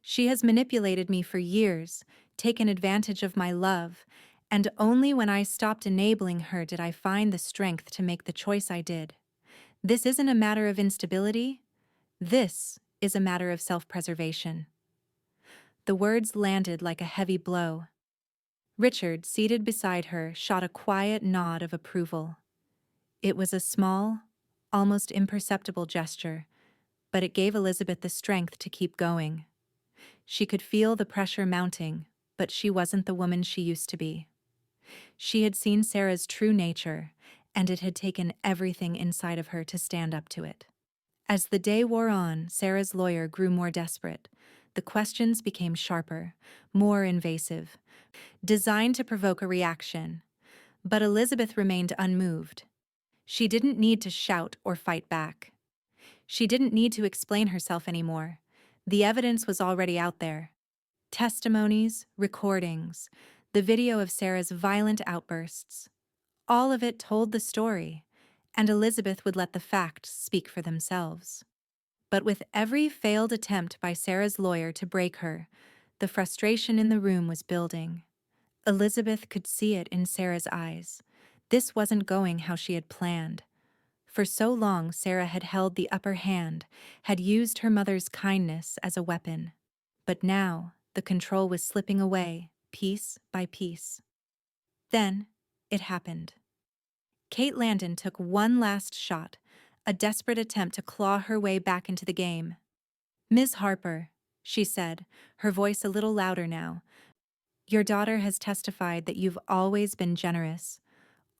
She has manipulated me for years, taken advantage of my love, and only when I stopped enabling her did I find the strength to make the choice I did. This isn't a matter of instability. This is a matter of self-preservation." The words landed like a heavy blow. Richard, seated beside her, shot a quiet nod of approval. It was a small, almost imperceptible gesture, but it gave Elizabeth the strength to keep going. She could feel the pressure mounting, but she wasn't the woman she used to be. She had seen Sarah's true nature, and it had taken everything inside of her to stand up to it. As the day wore on, Sarah's lawyer grew more desperate. The questions became sharper, more invasive, designed to provoke a reaction. But Elizabeth remained unmoved. She didn't need to shout or fight back. She didn't need to explain herself anymore. The evidence was already out there. Testimonies, recordings, the video of Sarah's violent outbursts. All of it told the story, and Elizabeth would let the facts speak for themselves. But with every failed attempt by Sarah's lawyer to break her, the frustration in the room was building. Elizabeth could see it in Sarah's eyes. This wasn't going how she had planned. For so long, Sarah had held the upper hand, had used her mother's kindness as a weapon. But now, the control was slipping away, piece by piece. Then, it happened. Kate Landon took one last shot, a desperate attempt to claw her way back into the game. "Ms. Harper," she said, her voice a little louder now, "your daughter has testified that you've always been generous,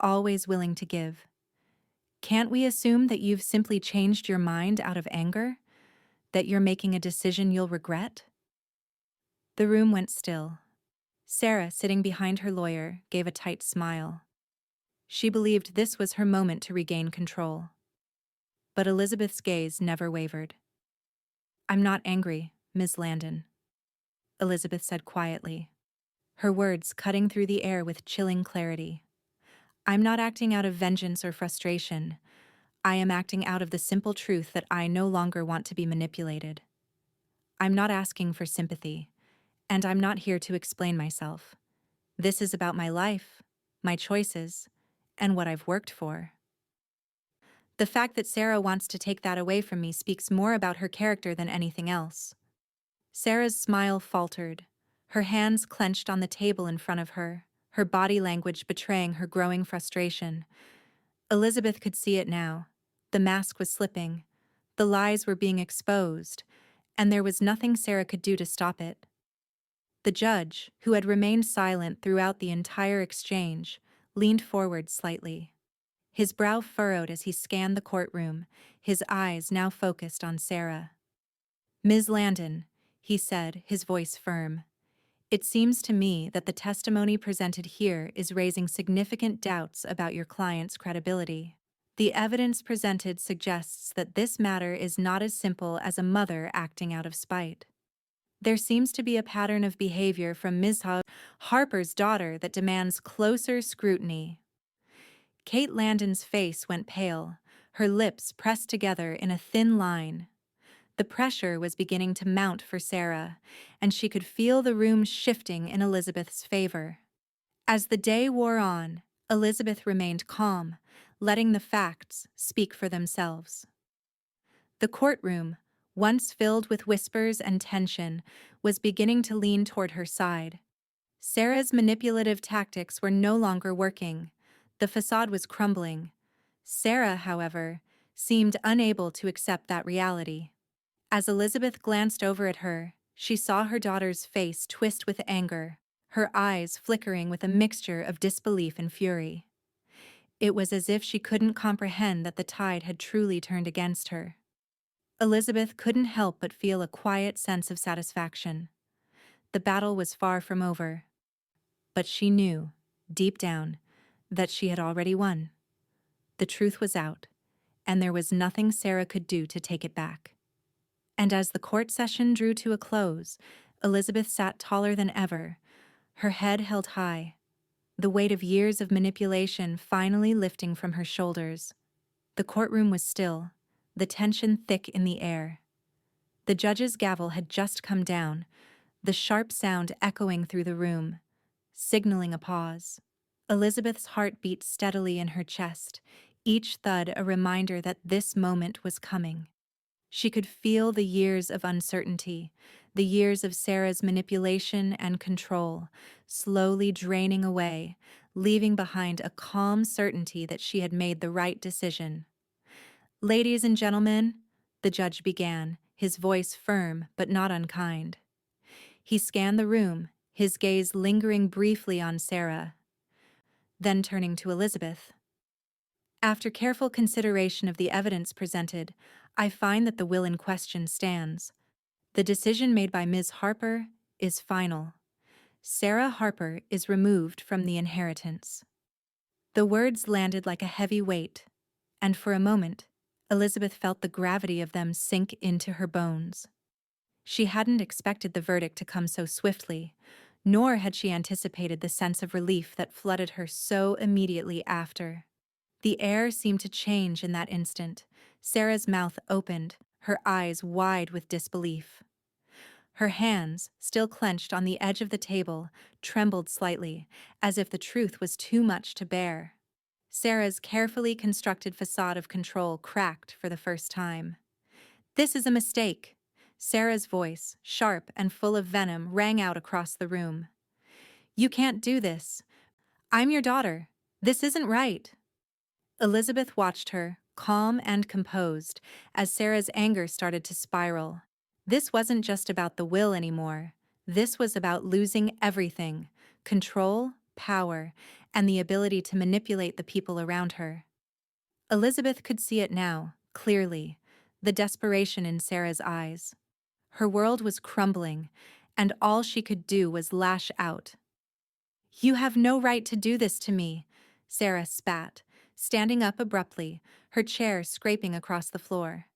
always willing to give. Can't we assume that you've simply changed your mind out of anger? That you're making a decision you'll regret?" The room went still. Sarah, sitting behind her lawyer, gave a tight smile. She believed this was her moment to regain control. But Elizabeth's gaze never wavered. "I'm not angry, Ms. Landon," Elizabeth said quietly, her words cutting through the air with chilling clarity. "I'm not acting out of vengeance or frustration. I am acting out of the simple truth that I no longer want to be manipulated. I'm not asking for sympathy, and I'm not here to explain myself. This is about my life, my choices, and what I've worked for. The fact that Sarah wants to take that away from me speaks more about her character than anything else. Sarah's smile faltered, her hands clenched on the table in front of her, her body language betraying her growing frustration. Elizabeth could see it now. The mask was slipping, the lies were being exposed, and there was nothing Sarah could do to stop it. The judge, who had remained silent throughout the entire exchange, leaned forward slightly. His brow furrowed as he scanned the courtroom, his eyes now focused on Sarah. "Ms. Landon," he said, his voice firm, "it seems to me that the testimony presented here is raising significant doubts about your client's credibility. The evidence presented suggests that this matter is not as simple as a mother acting out of spite. There seems to be a pattern of behavior from Ms. Harper's daughter that demands closer scrutiny." Kate Landon's face went pale, her lips pressed together in a thin line. The pressure was beginning to mount for Sarah, and she could feel the room shifting in Elizabeth's favor. As the day wore on, Elizabeth remained calm, letting the facts speak for themselves. The courtroom, once filled with whispers and tension, was beginning to lean toward her side. Sarah's manipulative tactics were no longer working. The facade was crumbling. Sarah, however, seemed unable to accept that reality. As Elizabeth glanced over at her, she saw her daughter's face twist with anger, her eyes flickering with a mixture of disbelief and fury. It was as if she couldn't comprehend that the tide had truly turned against her. Elizabeth couldn't help but feel a quiet sense of satisfaction. The battle was far from over. But she knew, deep down, that she had already won. The truth was out, and there was nothing Sarah could do to take it back. And as the court session drew to a close, Elizabeth sat taller than ever, her head held high, the weight of years of manipulation finally lifting from her shoulders. The courtroom was still, the tension thick in the air. The judge's gavel had just come down, the sharp sound echoing through the room, signaling a pause. Elizabeth's heart beat steadily in her chest, each thud a reminder that this moment was coming. She could feel the years of uncertainty, the years of Sarah's manipulation and control, slowly draining away, leaving behind a calm certainty that she had made the right decision. "Ladies and gentlemen," the judge began, his voice firm but not unkind. He scanned the room, his gaze lingering briefly on Sarah, then turning to Elizabeth. "After careful consideration of the evidence presented, I find that the will in question stands. The decision made by Ms. Harper is final. Sarah Harper is removed from the inheritance." The words landed like a heavy weight, and for a moment, Elizabeth felt the gravity of them sink into her bones. She hadn't expected the verdict to come so swiftly, nor had she anticipated the sense of relief that flooded her so immediately after. The air seemed to change in that instant. Sarah's mouth opened, her eyes wide with disbelief. Her hands, still clenched on the edge of the table, trembled slightly, as if the truth was too much to bear. Sarah's carefully constructed facade of control cracked for the first time. "This is a mistake." Sarah's voice, sharp and full of venom, rang out across the room. "You can't do this. I'm your daughter. This isn't right." Elizabeth watched her, calm and composed, as Sarah's anger started to spiral. This wasn't just about the will anymore. This was about losing everything: control, power, and the ability to manipulate the people around her. Elizabeth could see it now, clearly, the desperation in Sarah's eyes. Her world was crumbling, and all she could do was lash out. "You have no right to do this to me," Sarah spat, standing up abruptly, her chair scraping across the floor.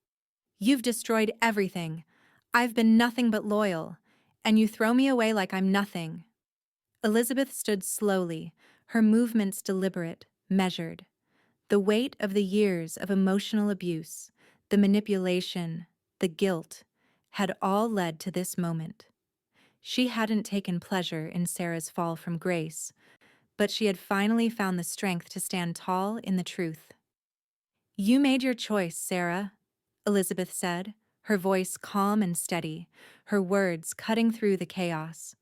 "You've destroyed everything. I've been nothing but loyal, and you throw me away like I'm nothing." Elizabeth stood slowly, her movements deliberate, measured. The weight of the years of emotional abuse, the manipulation, the guilt, had all led to this moment. She hadn't taken pleasure in Sarah's fall from grace, but she had finally found the strength to stand tall in the truth. "You made your choice, Sarah," Elizabeth said, her voice calm and steady, her words cutting through the chaos.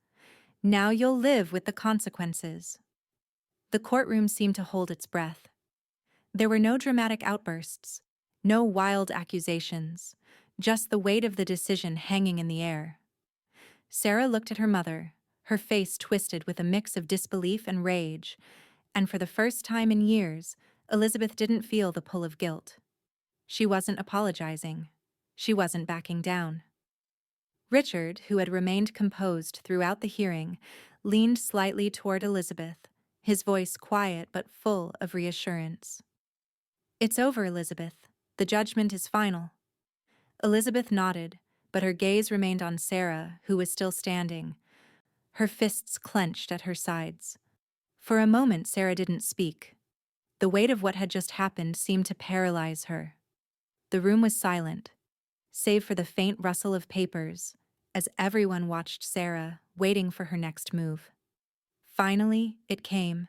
"Now you'll live with the consequences." The courtroom seemed to hold its breath. There were no dramatic outbursts, no wild accusations, just the weight of the decision hanging in the air. Sarah looked at her mother, her face twisted with a mix of disbelief and rage, and for the first time in years, Elizabeth didn't feel the pull of guilt. She wasn't apologizing. She wasn't backing down. Richard, who had remained composed throughout the hearing, leaned slightly toward Elizabeth, his voice quiet but full of reassurance. "It's over, Elizabeth. The judgment is final." Elizabeth nodded, but her gaze remained on Sarah, who was still standing, her fists clenched at her sides. For a moment, Sarah didn't speak. The weight of what had just happened seemed to paralyze her. The room was silent, save for the faint rustle of papers, as everyone watched Sarah, waiting for her next move. Finally, it came,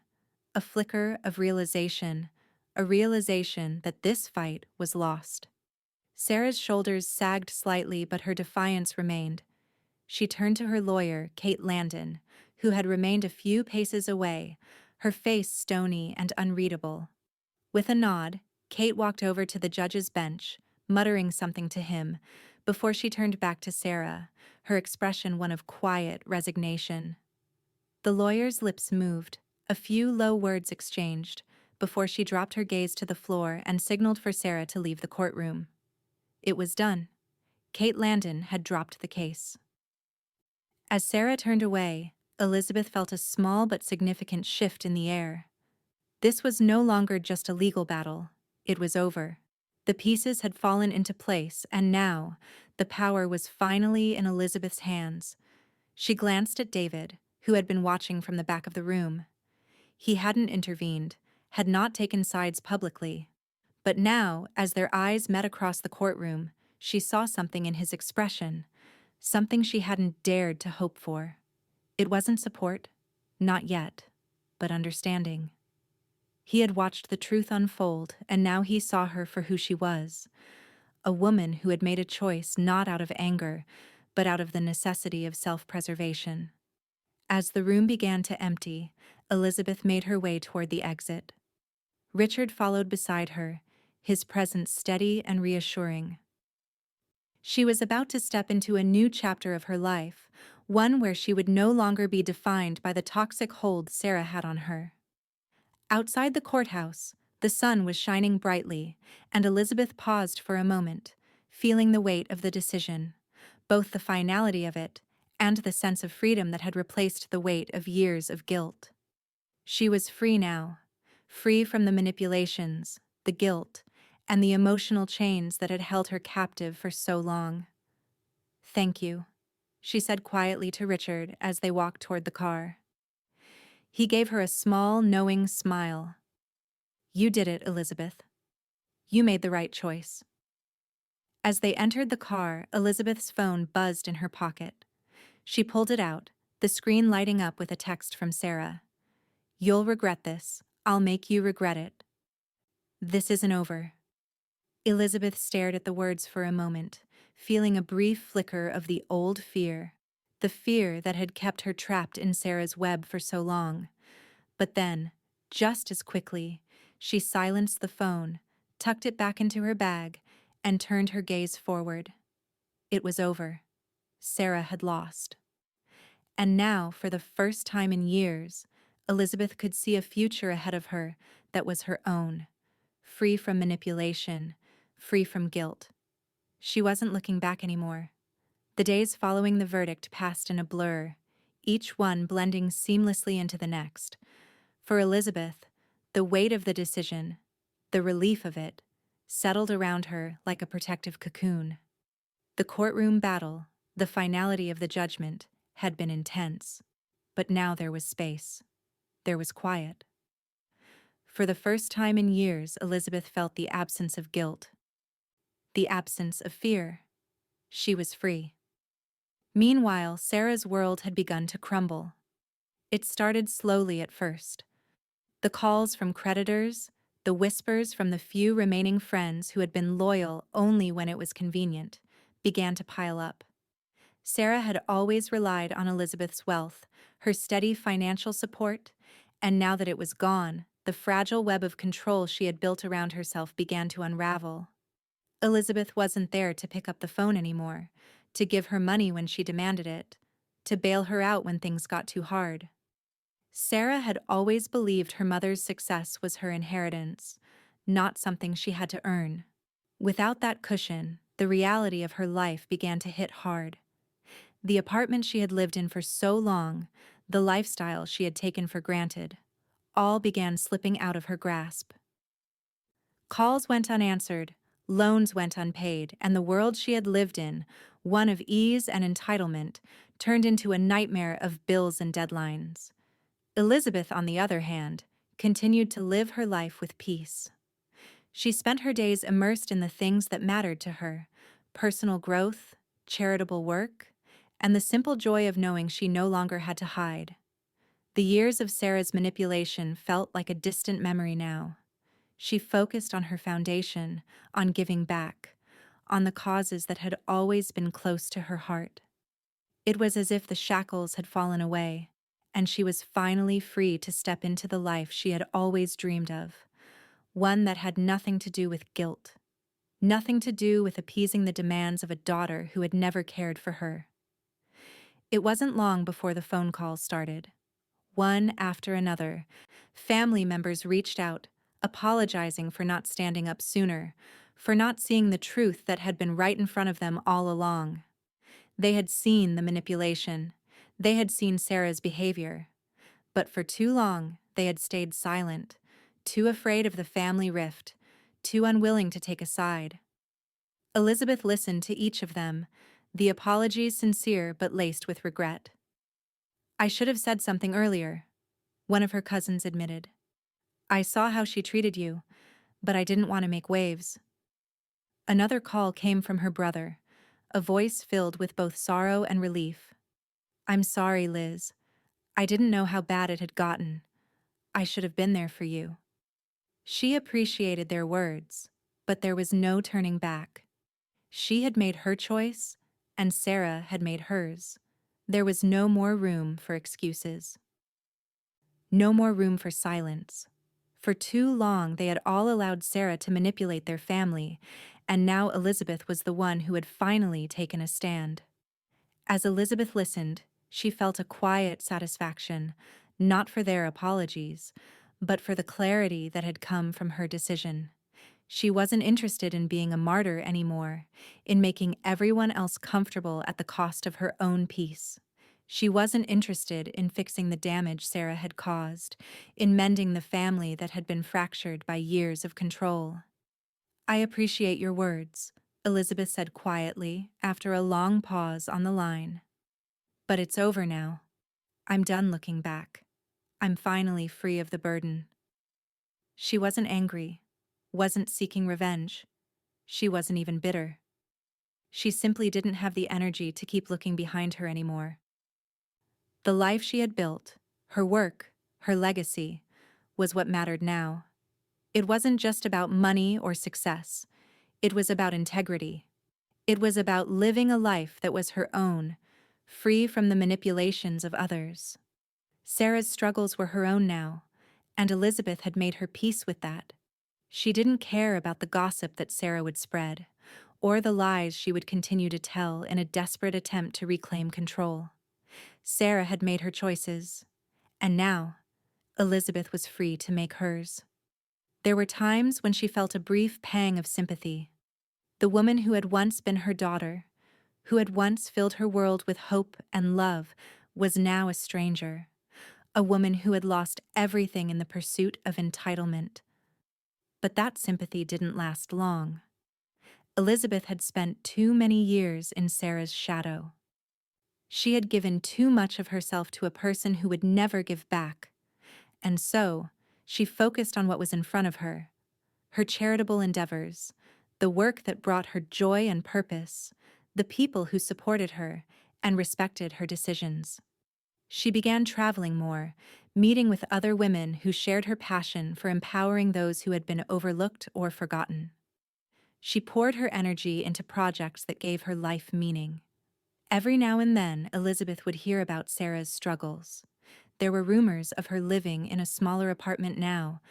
a flicker of realization, a realization that this fight was lost. Sarah's shoulders sagged slightly, but her defiance remained. She turned to her lawyer, Kate Landon, who had remained a few paces away, her face stony and unreadable. With a nod, Kate walked over to the judge's bench, muttering something to him, before she turned back to Sarah, her expression one of quiet resignation. The lawyer's lips moved, a few low words exchanged, before she dropped her gaze to the floor and signaled for Sarah to leave the courtroom. It was done. Kate Landon had dropped the case. As Sarah turned away, Elizabeth felt a small but significant shift in the air. This was no longer just a legal battle. It was over. The pieces had fallen into place, and now, the power was finally in Elizabeth's hands. She glanced at David, who had been watching from the back of the room. He hadn't intervened, had not taken sides publicly. But now, as their eyes met across the courtroom, she saw something in his expression, something she hadn't dared to hope for. It wasn't support, not yet, but understanding. He had watched the truth unfold, and now he saw her for who she was, a woman who had made a choice not out of anger, but out of the necessity of self-preservation. As the room began to empty, Elizabeth made her way toward the exit. Richard followed beside her, his presence steady and reassuring. She was about to step into a new chapter of her life, one where she would no longer be defined by the toxic hold Sarah had on her. Outside the courthouse, the sun was shining brightly, and Elizabeth paused for a moment, feeling the weight of the decision, both the finality of it and the sense of freedom that had replaced the weight of years of guilt. She was free now, free from the manipulations, the guilt, and the emotional chains that had held her captive for so long. "Thank you," she said quietly to Richard as they walked toward the car. He gave her a small, knowing smile. "You did it, Elizabeth. You made the right choice." As they entered the car, Elizabeth's phone buzzed in her pocket. She pulled it out, the screen lighting up with a text from Sarah. "You'll regret this. I'll make you regret it." "This isn't over." Elizabeth stared at the words for a moment, feeling a brief flicker of the old fear, the fear that had kept her trapped in Sarah's web for so long. But then, just as quickly, she silenced the phone, tucked it back into her bag, and turned her gaze forward. It was over. Sarah had lost. And now, for the first time in years, Elizabeth could see a future ahead of her that was her own, free from manipulation, free from guilt. She wasn't looking back anymore. The days following the verdict passed in a blur, each one blending seamlessly into the next. For Elizabeth, the weight of the decision, the relief of it, settled around her like a protective cocoon. The courtroom battle, the finality of the judgment, had been intense. But now there was space. There was quiet. For the first time in years, Elizabeth felt the absence of guilt, the absence of fear. She was free. Meanwhile, Sarah's world had begun to crumble. It started slowly at first, The calls from creditors, the whispers from the few remaining friends who had been loyal only when it was convenient, began to pile up. Sarah had always relied on Elizabeth's wealth, her steady financial support, and now that it was gone, the fragile web of control she had built around herself began to unravel. Elizabeth wasn't there to pick up the phone anymore, to give her money when she demanded it, to bail her out when things got too hard. Sarah had always believed her mother's success was her inheritance, not something she had to earn. Without that cushion, the reality of her life began to hit hard. The apartment she had lived in for so long, the lifestyle she had taken for granted, all began slipping out of her grasp. Calls went unanswered, loans went unpaid, and the world she had lived in, one of ease and entitlement, turned into a nightmare of bills and deadlines. Elizabeth, on the other hand, continued to live her life with peace. She spent her days immersed in the things that mattered to her: personal growth, charitable work, and the simple joy of knowing she no longer had to hide. The years of Sarah's manipulation felt like a distant memory now. She focused on her foundation, on giving back, on the causes that had always been close to her heart. It was as if the shackles had fallen away, and she was finally free to step into the life she had always dreamed of, one that had nothing to do with guilt, nothing to do with appeasing the demands of a daughter who had never cared for her. It wasn't long before the phone calls started. One after another, family members reached out, apologizing for not standing up sooner, for not seeing the truth that had been right in front of them all along. They had seen the manipulation. They had seen Sarah's behavior. But for too long, they had stayed silent, too afraid of the family rift, too unwilling to take a side. Elizabeth listened to each of them, the apologies sincere but laced with regret. "I should have said something earlier," one of her cousins admitted. "I saw how she treated you, but I didn't want to make waves." Another call came from her brother, a voice filled with both sorrow and relief. "I'm sorry, Liz. I didn't know how bad it had gotten. I should have been there for you." She appreciated their words, but there was no turning back. She had made her choice, and Sarah had made hers. There was no more room for excuses. No more room for silence. For too long, they had all allowed Sarah to manipulate their family, and now Elizabeth was the one who had finally taken a stand. As Elizabeth listened, she felt a quiet satisfaction, not for their apologies, but for the clarity that had come from her decision. She wasn't interested in being a martyr anymore, in making everyone else comfortable at the cost of her own peace. She wasn't interested in fixing the damage Sarah had caused, in mending the family that had been fractured by years of control. "I appreciate your words," Elizabeth said quietly after a long pause on the line. "But it's over now. I'm done looking back. I'm finally free of the burden." She wasn't angry, wasn't seeking revenge. She wasn't even bitter. She simply didn't have the energy to keep looking behind her anymore. The life she had built, her work, her legacy, was what mattered now. It wasn't just about money or success. It was about integrity. It was about living a life that was her own, free from the manipulations of others. Sarah's struggles were her own now, and Elizabeth had made her peace with that. She didn't care about the gossip that Sarah would spread, or the lies she would continue to tell in a desperate attempt to reclaim control. Sarah had made her choices, and now Elizabeth was free to make hers. There were times when she felt a brief pang of sympathy. The woman who had once been her daughter, who had once filled her world with hope and love, was now a stranger. A woman who had lost everything in the pursuit of entitlement. But that sympathy didn't last long. Elizabeth had spent too many years in Sarah's shadow. She had given too much of herself to a person who would never give back. And so, she focused on what was in front of her: her charitable endeavors, the work that brought her joy and purpose, the people who supported her and respected her decisions. She began traveling more, meeting with other women who shared her passion for empowering those who had been overlooked or forgotten. She poured her energy into projects that gave her life meaning. Every now and then, Elizabeth would hear about Sarah's struggles. There were rumors of her living in a smaller apartment now,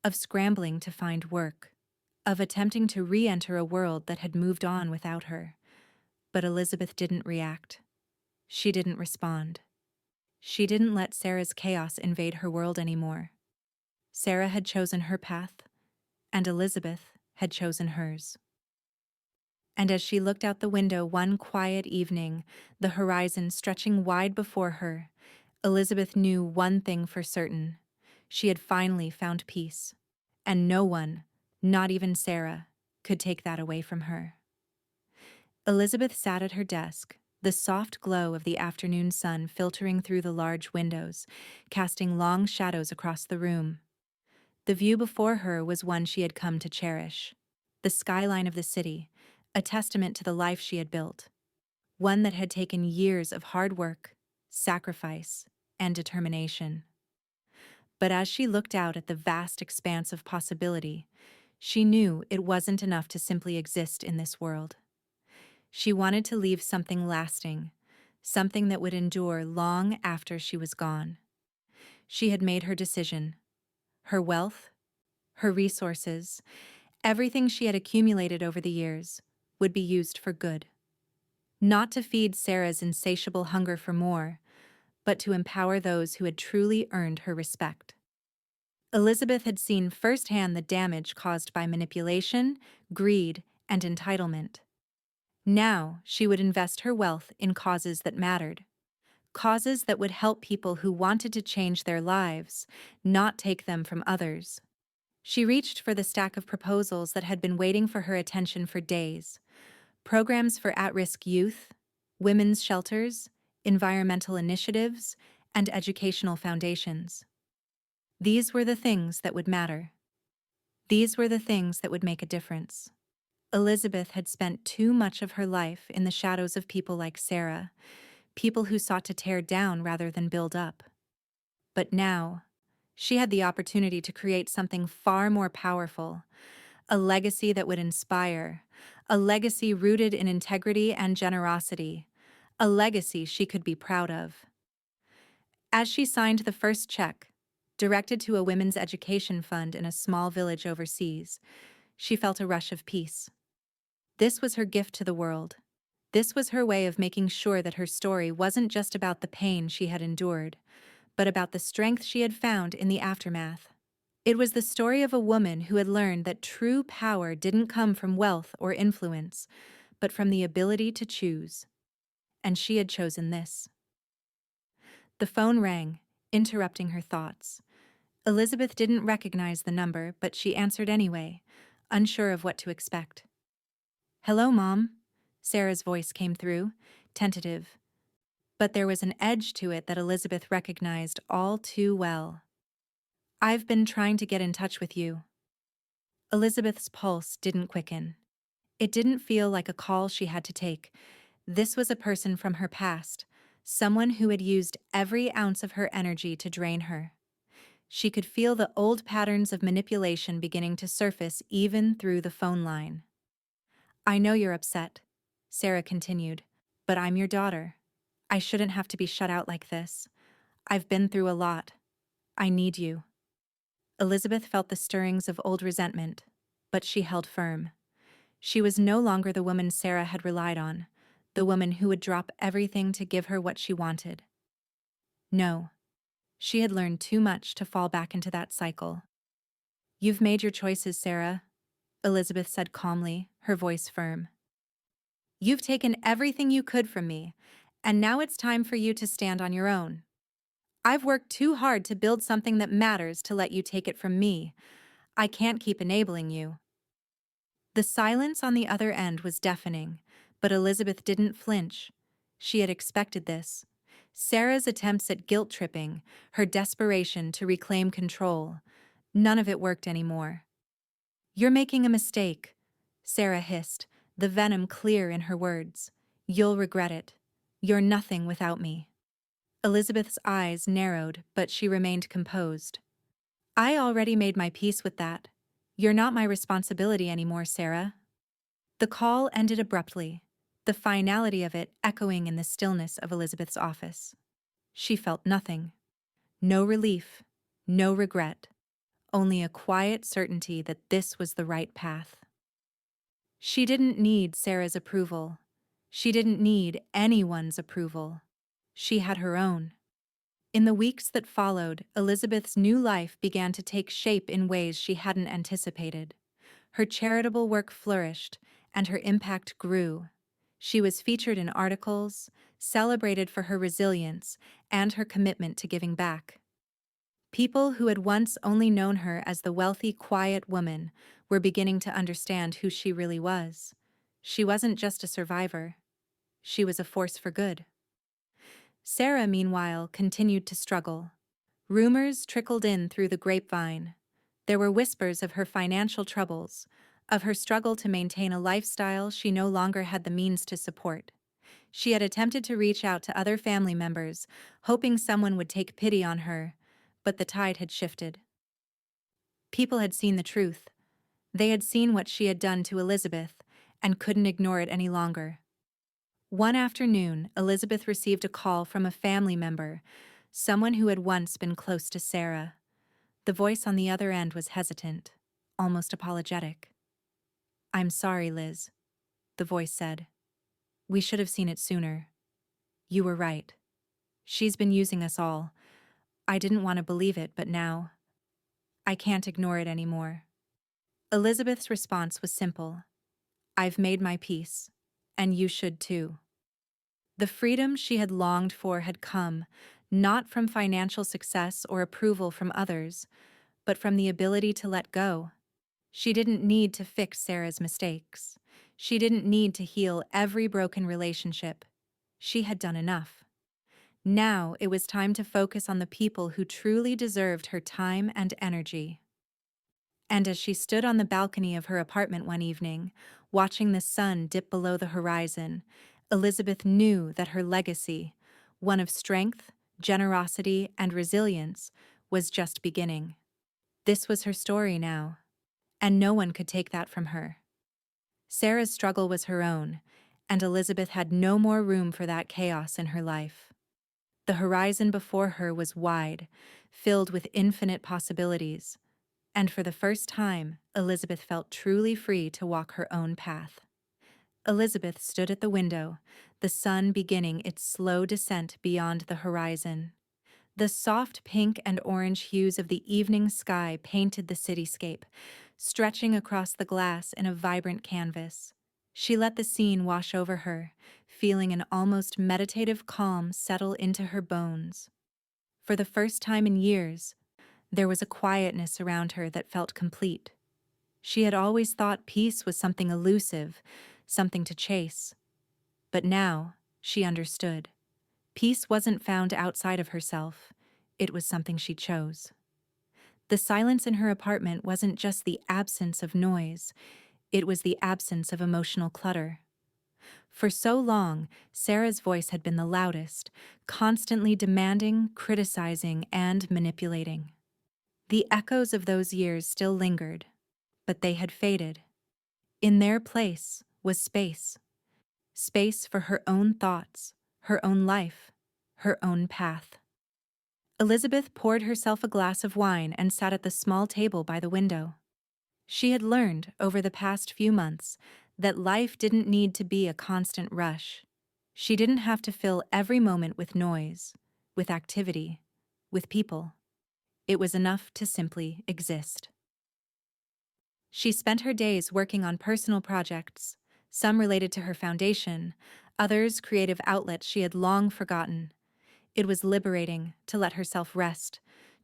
of scrambling to find work, of attempting to re-enter a world that had moved on without her. But Elizabeth didn't react. She didn't respond. She didn't let Sarah's chaos invade her world anymore. Sarah had chosen her path, and Elizabeth had chosen hers. And as she looked out the window one quiet evening, the horizon stretching wide before her, Elizabeth knew one thing for certain. She had finally found peace. And no one, not even Sarah, could take that away from her. Elizabeth sat at her desk, the soft glow of the afternoon sun filtering through the large windows, casting long shadows across the room. The view before her was one she had come to cherish. The skyline of the city, a testament to the life she had built. One that had taken years of hard work, sacrifice, and determination. But as she looked out at the vast expanse of possibility, she knew it wasn't enough to simply exist in this world. She wanted to leave something lasting, something that would endure long after she was gone. She had made her decision. Her wealth, her resources, everything she had accumulated over the years would be used for good. Not to feed Sarah's insatiable hunger for more, but to empower those who had truly earned her respect. Elizabeth had seen firsthand the damage caused by manipulation, greed, and entitlement. Now she would invest her wealth in causes that mattered. Causes that would help people who wanted to change their lives, not take them from others. She reached for the stack of proposals that had been waiting for her attention for days. Programs for at-risk youth, women's shelters, environmental initiatives, and educational foundations. These were the things that would matter. These were the things that would make a difference. Elizabeth had spent too much of her life in the shadows of people like Sarah, people who sought to tear down rather than build up. But now, she had the opportunity to create something far more powerful, a legacy that would inspire, a legacy rooted in integrity and generosity, a legacy she could be proud of. As she signed the first check, directed to a women's education fund in a small village overseas, she felt a rush of peace. This was her gift to the world. This was her way of making sure that her story wasn't just about the pain she had endured, but about the strength she had found in the aftermath. It was the story of a woman who had learned that true power didn't come from wealth or influence, but from the ability to choose. And she had chosen this. The phone rang, interrupting her thoughts. Elizabeth didn't recognize the number, but she answered anyway, unsure of what to expect. "Hello, Mom," Sarah's voice came through, tentative. But there was an edge to it that Elizabeth recognized all too well. "I've been trying to get in touch with you." Elizabeth's pulse didn't quicken. It didn't feel like a call she had to take. This was a person from her past, someone who had used every ounce of her energy to drain her. She could feel the old patterns of manipulation beginning to surface even through the phone line. "I know you're upset," Sarah continued, "but I'm your daughter. I shouldn't have to be shut out like this. I've been through a lot. I need you." Elizabeth felt the stirrings of old resentment, but she held firm. She was no longer the woman Sarah had relied on, the woman who would drop everything to give her what she wanted. No, she had learned too much to fall back into that cycle. "You've made your choices, Sarah," Elizabeth said calmly, her voice firm. "You've taken everything you could from me, and now it's time for you to stand on your own. I've worked too hard to build something that matters to let you take it from me. I can't keep enabling you." The silence on the other end was deafening, but Elizabeth didn't flinch. She had expected this. Sarah's attempts at guilt-tripping, her desperation to reclaim control, none of it worked anymore. "You're making a mistake," Sarah hissed, the venom clear in her words. "You'll regret it. You're nothing without me." Elizabeth's eyes narrowed, but she remained composed. I already made my peace with that. You're not my responsibility anymore, Sarah. The call ended abruptly, the finality of it echoing in the stillness of Elizabeth's office. She felt nothing. No relief, no regret, only a quiet certainty that this was the right path. She didn't need Sarah's approval. She didn't need anyone's approval. She had her own. In the weeks that followed, Elizabeth's new life began to take shape in ways she hadn't anticipated. Her charitable work flourished, and her impact grew. She was featured in articles, celebrated for her resilience, and her commitment to giving back. People who had once only known her as the wealthy, quiet woman were beginning to understand who she really was. She wasn't just a survivor. She was a force for good. Sarah, meanwhile, continued to struggle. Rumors trickled in through the grapevine. There were whispers of her financial troubles, of her struggle to maintain a lifestyle she no longer had the means to support. She had attempted to reach out to other family members, hoping someone would take pity on her, but the tide had shifted. People had seen the truth. They had seen what she had done to Elizabeth, and couldn't ignore it any longer. One afternoon, Elizabeth received a call from a family member, someone who had once been close to Sarah. The voice on the other end was hesitant, almost apologetic. "I'm sorry, Liz," the voice said. "We should have seen it sooner. You were right. She's been using us all. I didn't want to believe it, but now I can't ignore it anymore." Elizabeth's response was simple. "I've made my peace, and you should too." The freedom she had longed for had come, not from financial success or approval from others, but from the ability to let go. She didn't need to fix Sarah's mistakes. She didn't need to heal every broken relationship. She had done enough. Now it was time to focus on the people who truly deserved her time and energy. And as she stood on the balcony of her apartment one evening, watching the sun dip below the horizon, Elizabeth knew that her legacy, one of strength, generosity, and resilience, was just beginning. This was her story now, and no one could take that from her. Sarah's struggle was her own, and Elizabeth had no more room for that chaos in her life. The horizon before her was wide, filled with infinite possibilities, and for the first time, Elizabeth felt truly free to walk her own path. Elizabeth stood at the window, the sun beginning its slow descent beyond the horizon. The soft pink and orange hues of the evening sky painted the cityscape, stretching across the glass in a vibrant canvas. She let the scene wash over her, feeling an almost meditative calm settle into her bones. For the first time in years, there was a quietness around her that felt complete. She had always thought peace was something elusive, something to chase. But now, she understood. Peace wasn't found outside of herself. It was something she chose. The silence in her apartment wasn't just the absence of noise. It was the absence of emotional clutter. For so long, Sarah's voice had been the loudest, constantly demanding, criticizing, and manipulating. The echoes of those years still lingered, but they had faded. In their place was space. Space for her own thoughts, her own life, her own path. Elizabeth poured herself a glass of wine and sat at the small table by the window. She had learned, over the past few months, that life didn't need to be a constant rush. She didn't have to fill every moment with noise, with activity, with people. It was enough to simply exist. She spent her days working on personal projects, some related to her foundation, others creative outlets she had long forgotten. It was liberating to let herself rest,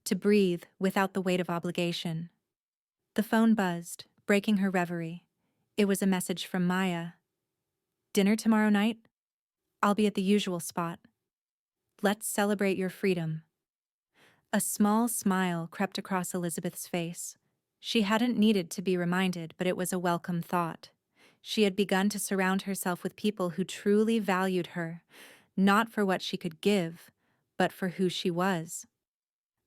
to breathe without the weight of obligation. The phone buzzed, breaking her reverie. It was a message from Maya. "Dinner tomorrow night? I'll be at the usual spot. Let's celebrate your freedom." A small smile crept across Elizabeth's face. She hadn't needed to be reminded, but it was a welcome thought. She had begun to surround herself with people who truly valued her, not for what she could give, but for who she was.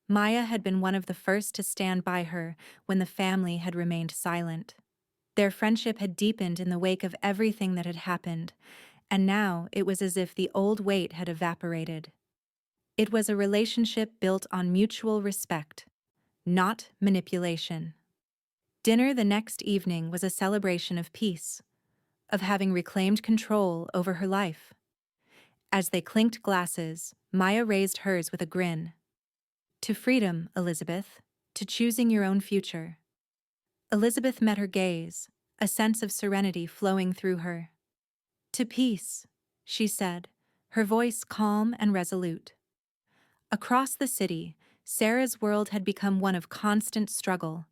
Maya had been one of the first to stand by her when the family had remained silent. Their friendship had deepened in the wake of everything that had happened, and now it was as if the old weight had evaporated. It was a relationship built on mutual respect, not manipulation. Dinner the next evening was a celebration of peace, of having reclaimed control over her life. As they clinked glasses, Maya raised hers with a grin. To freedom, Elizabeth. To choosing your own future. Elizabeth met her gaze, a sense of serenity flowing through her. To peace, she said, her voice calm and resolute. Across the city, Sarah's world had become one of constant struggle.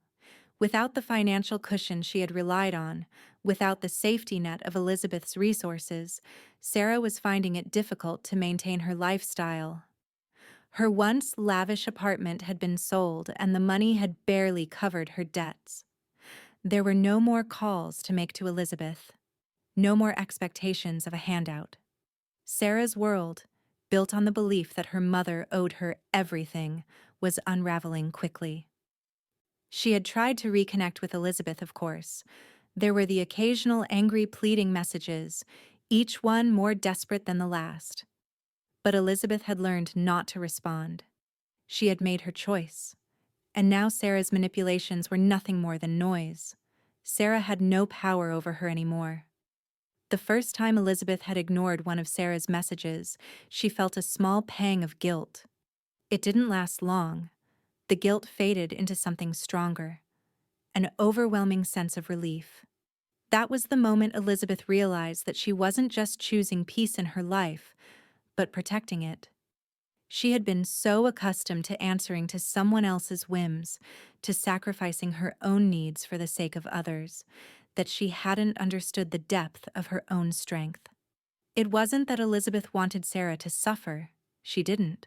Without the financial cushion she had relied on, without the safety net of Elizabeth's resources, Sarah was finding it difficult to maintain her lifestyle. Her once lavish apartment had been sold, and the money had barely covered her debts. There were no more calls to make to Elizabeth, no more expectations of a handout. Sarah's world, built on the belief that her mother owed her everything, was unraveling quickly. She had tried to reconnect with Elizabeth, of course. There were the occasional angry pleading messages, each one more desperate than the last. But Elizabeth had learned not to respond. She had made her choice. And now Sarah's manipulations were nothing more than noise. Sarah had no power over her anymore. The first time Elizabeth had ignored one of Sarah's messages, she felt a small pang of guilt. It didn't last long. The guilt faded into something stronger, an overwhelming sense of relief. That was the moment Elizabeth realized that she wasn't just choosing peace in her life, but protecting it. She had been so accustomed to answering to someone else's whims, to sacrificing her own needs for the sake of others, that she hadn't understood the depth of her own strength. It wasn't that Elizabeth wanted Sarah to suffer. She didn't.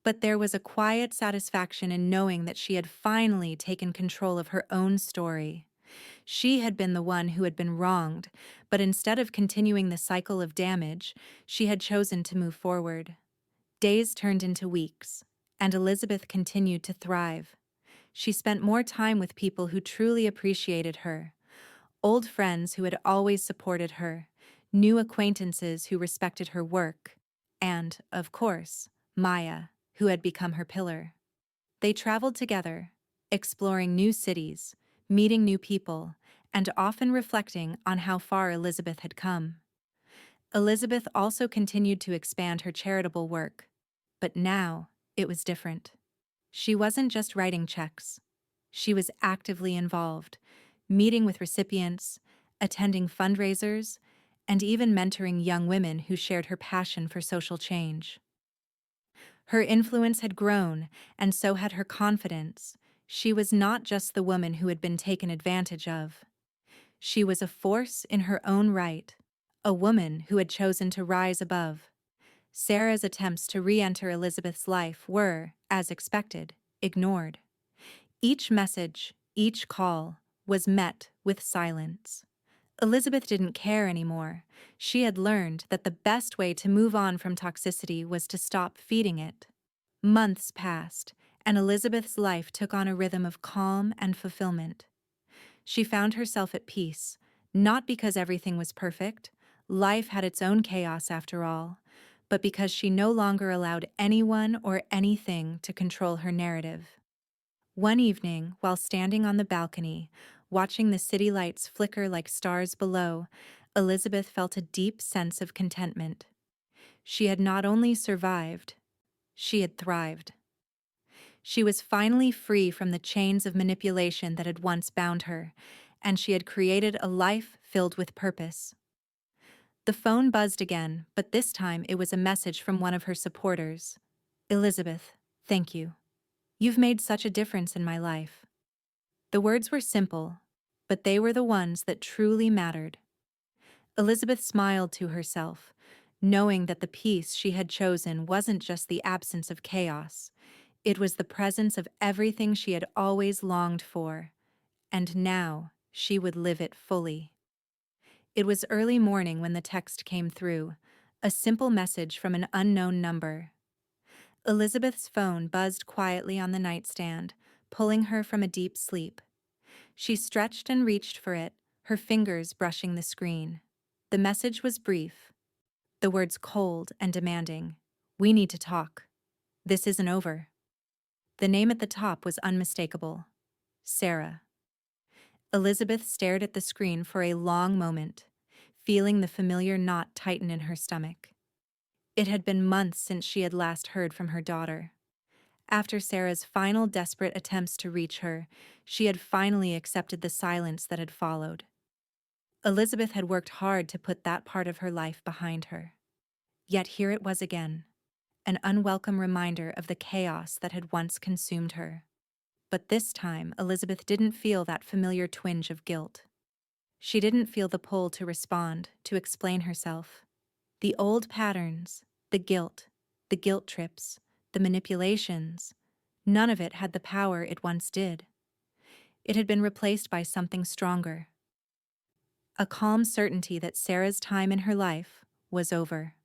But there was a quiet satisfaction in knowing that she had finally taken control of her own story. She had been the one who had been wronged, but instead of continuing the cycle of damage, she had chosen to move forward. Days turned into weeks, and Elizabeth continued to thrive. She spent more time with people who truly appreciated her, old friends who had always supported her, new acquaintances who respected her work, and, of course, Maya, who had become her pillar. They traveled together, exploring new cities, meeting new people, and often reflecting on how far Elizabeth had come. Elizabeth also continued to expand her charitable work, but now it was different. She wasn't just writing checks. She was actively involved, meeting with recipients, attending fundraisers, and even mentoring young women who shared her passion for social change. Her influence had grown, and so had her confidence. She was not just the woman who had been taken advantage of. She was a force in her own right, a woman who had chosen to rise above. Sarah's attempts to re-enter Elizabeth's life were, as expected, ignored. Each message, each call, was met with silence. Elizabeth didn't care anymore. She had learned that the best way to move on from toxicity was to stop feeding it. Months passed, and Elizabeth's life took on a rhythm of calm and fulfillment. She found herself at peace, not because everything was perfect. Life had its own chaos after all, but because she no longer allowed anyone or anything to control her narrative. One evening, while standing on the balcony, watching the city lights flicker like stars below, Elizabeth felt a deep sense of contentment. She had not only survived, she had thrived. She was finally free from the chains of manipulation that had once bound her, and she had created a life filled with purpose. The phone buzzed again, but this time it was a message from one of her supporters. "Elizabeth, thank you. You've made such a difference in my life." The words were simple, but they were the ones that truly mattered. Elizabeth smiled to herself, knowing that the peace she had chosen wasn't just the absence of chaos. It was the presence of everything she had always longed for, and now she would live it fully. It was early morning when the text came through, a simple message from an unknown number. Elizabeth's phone buzzed quietly on the nightstand, pulling her from a deep sleep. She stretched and reached for it, her fingers brushing the screen. The message was brief, the words cold and demanding. "We need to talk. This isn't over." The name at the top was unmistakable. Sarah. Elizabeth stared at the screen for a long moment, feeling the familiar knot tighten in her stomach. It had been months since she had last heard from her daughter. After Sarah's final desperate attempts to reach her, she had finally accepted the silence that had followed. Elizabeth had worked hard to put that part of her life behind her. Yet here it was again, an unwelcome reminder of the chaos that had once consumed her. But this time, Elizabeth didn't feel that familiar twinge of guilt. She didn't feel the pull to respond, to explain herself. The old patterns, the guilt trips, the manipulations, none of it had the power it once did. It had been replaced by something stronger. A calm certainty that Sarah's time in her life was over.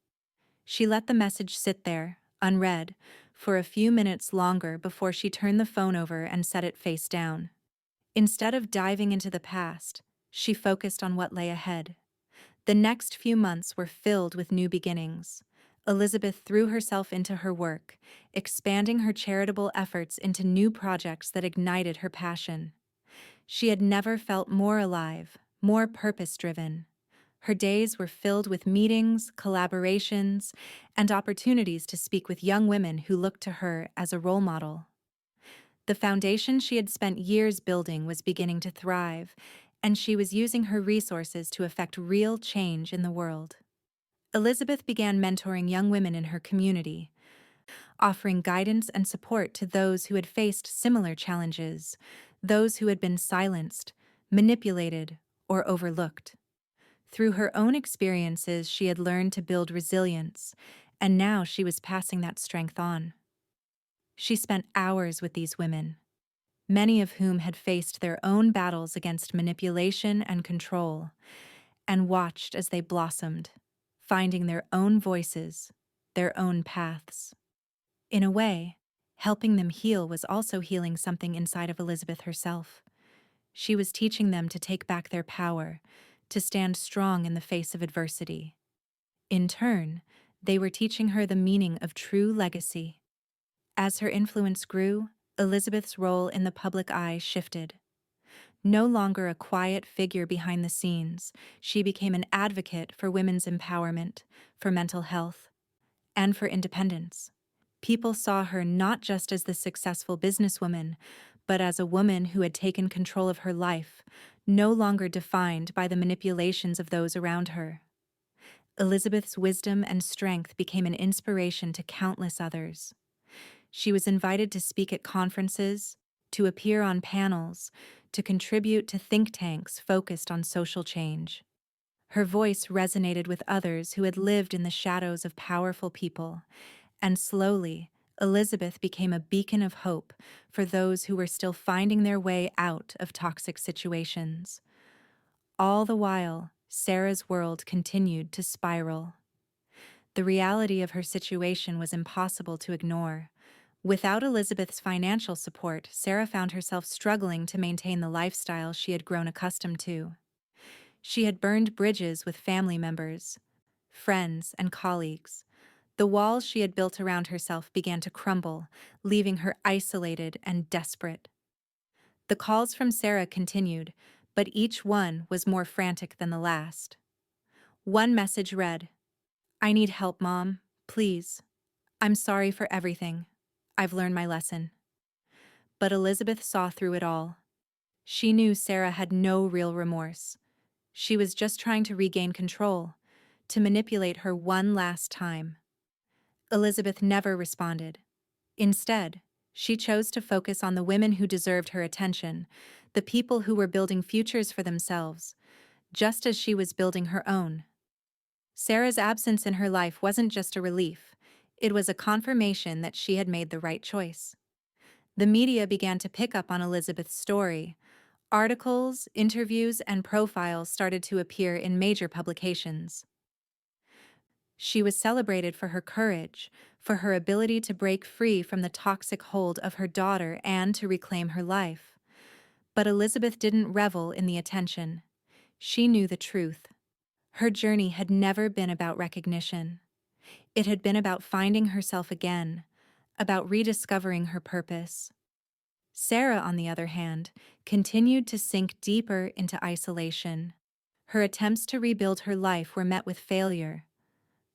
She let the message sit there, unread, for a few minutes longer before she turned the phone over and set it face down. Instead of diving into the past, she focused on what lay ahead. The next few months were filled with new beginnings. Elizabeth threw herself into her work, expanding her charitable efforts into new projects that ignited her passion. She had never felt more alive, more purpose-driven. Her days were filled with meetings, collaborations, and opportunities to speak with young women who looked to her as a role model. The foundation she had spent years building was beginning to thrive, and she was using her resources to effect real change in the world. Elizabeth began mentoring young women in her community, offering guidance and support to those who had faced similar challenges, those who had been silenced, manipulated, or overlooked. Through her own experiences, she had learned to build resilience, and now she was passing that strength on. She spent hours with these women, many of whom had faced their own battles against manipulation and control, and watched as they blossomed, finding their own voices, their own paths. In a way, helping them heal was also healing something inside of Elizabeth herself. She was teaching them to take back their power, to stand strong in the face of adversity. In turn, they were teaching her the meaning of true legacy. As her influence grew, Elizabeth's role in the public eye shifted. No longer a quiet figure behind the scenes, she became an advocate for women's empowerment, for mental health, and for independence. People saw her not just as the successful businesswoman, but as a woman who had taken control of her life, no longer defined by the manipulations of those around her. Elizabeth's wisdom and strength became an inspiration to countless others. She was invited to speak at conferences, to appear on panels, to contribute to think tanks focused on social change. Her voice resonated with others who had lived in the shadows of powerful people, and slowly, Elizabeth became a beacon of hope for those who were still finding their way out of toxic situations. All the while, Sarah's world continued to spiral. The reality of her situation was impossible to ignore. Without Elizabeth's financial support, Sarah found herself struggling to maintain the lifestyle she had grown accustomed to. She had burned bridges with family members, friends, and colleagues. The walls she had built around herself began to crumble, leaving her isolated and desperate. The calls from Sarah continued, but each one was more frantic than the last. One message read, "I need help, Mom. Please. I'm sorry for everything. I've learned my lesson." But Elizabeth saw through it all. She knew Sarah had no real remorse. She was just trying to regain control, to manipulate her one last time. Elizabeth never responded. Instead, she chose to focus on the women who deserved her attention, the people who were building futures for themselves, just as she was building her own. Sarah's absence in her life wasn't just a relief, it was a confirmation that she had made the right choice. The media began to pick up on Elizabeth's story. Articles, interviews, and profiles started to appear in major publications. She was celebrated for her courage, for her ability to break free from the toxic hold of her daughter and to reclaim her life. But Elizabeth didn't revel in the attention. She knew the truth. Her journey had never been about recognition. It had been about finding herself again, about rediscovering her purpose. Sarah, on the other hand, continued to sink deeper into isolation. Her attempts to rebuild her life were met with failure.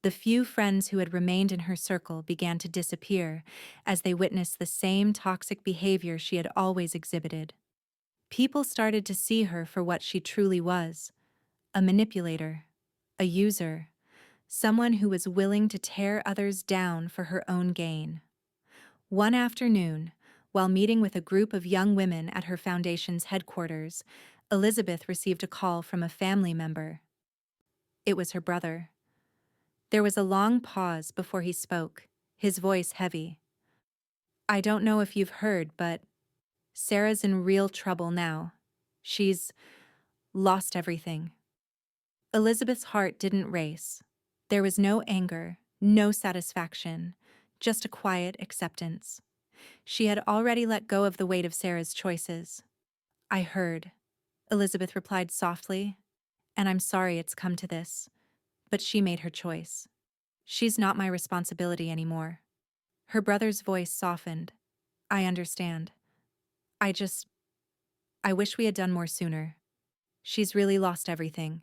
The few friends who had remained in her circle began to disappear as they witnessed the same toxic behavior she had always exhibited. People started to see her for what she truly was: a manipulator, a user, someone who was willing to tear others down for her own gain. One afternoon, while meeting with a group of young women at her foundation's headquarters, Elizabeth received a call from a family member. It was her brother. There was a long pause before he spoke, his voice heavy. "I don't know if you've heard, but Sarah's in real trouble now. She's lost everything." Elizabeth's heart didn't race. There was no anger, no satisfaction, just a quiet acceptance. She had already let go of the weight of Sarah's choices. "I heard," Elizabeth replied softly, "and I'm sorry it's come to this. But she made her choice. She's not my responsibility anymore." Her brother's voice softened. "I understand. I just, I wish we had done more sooner. She's really lost everything."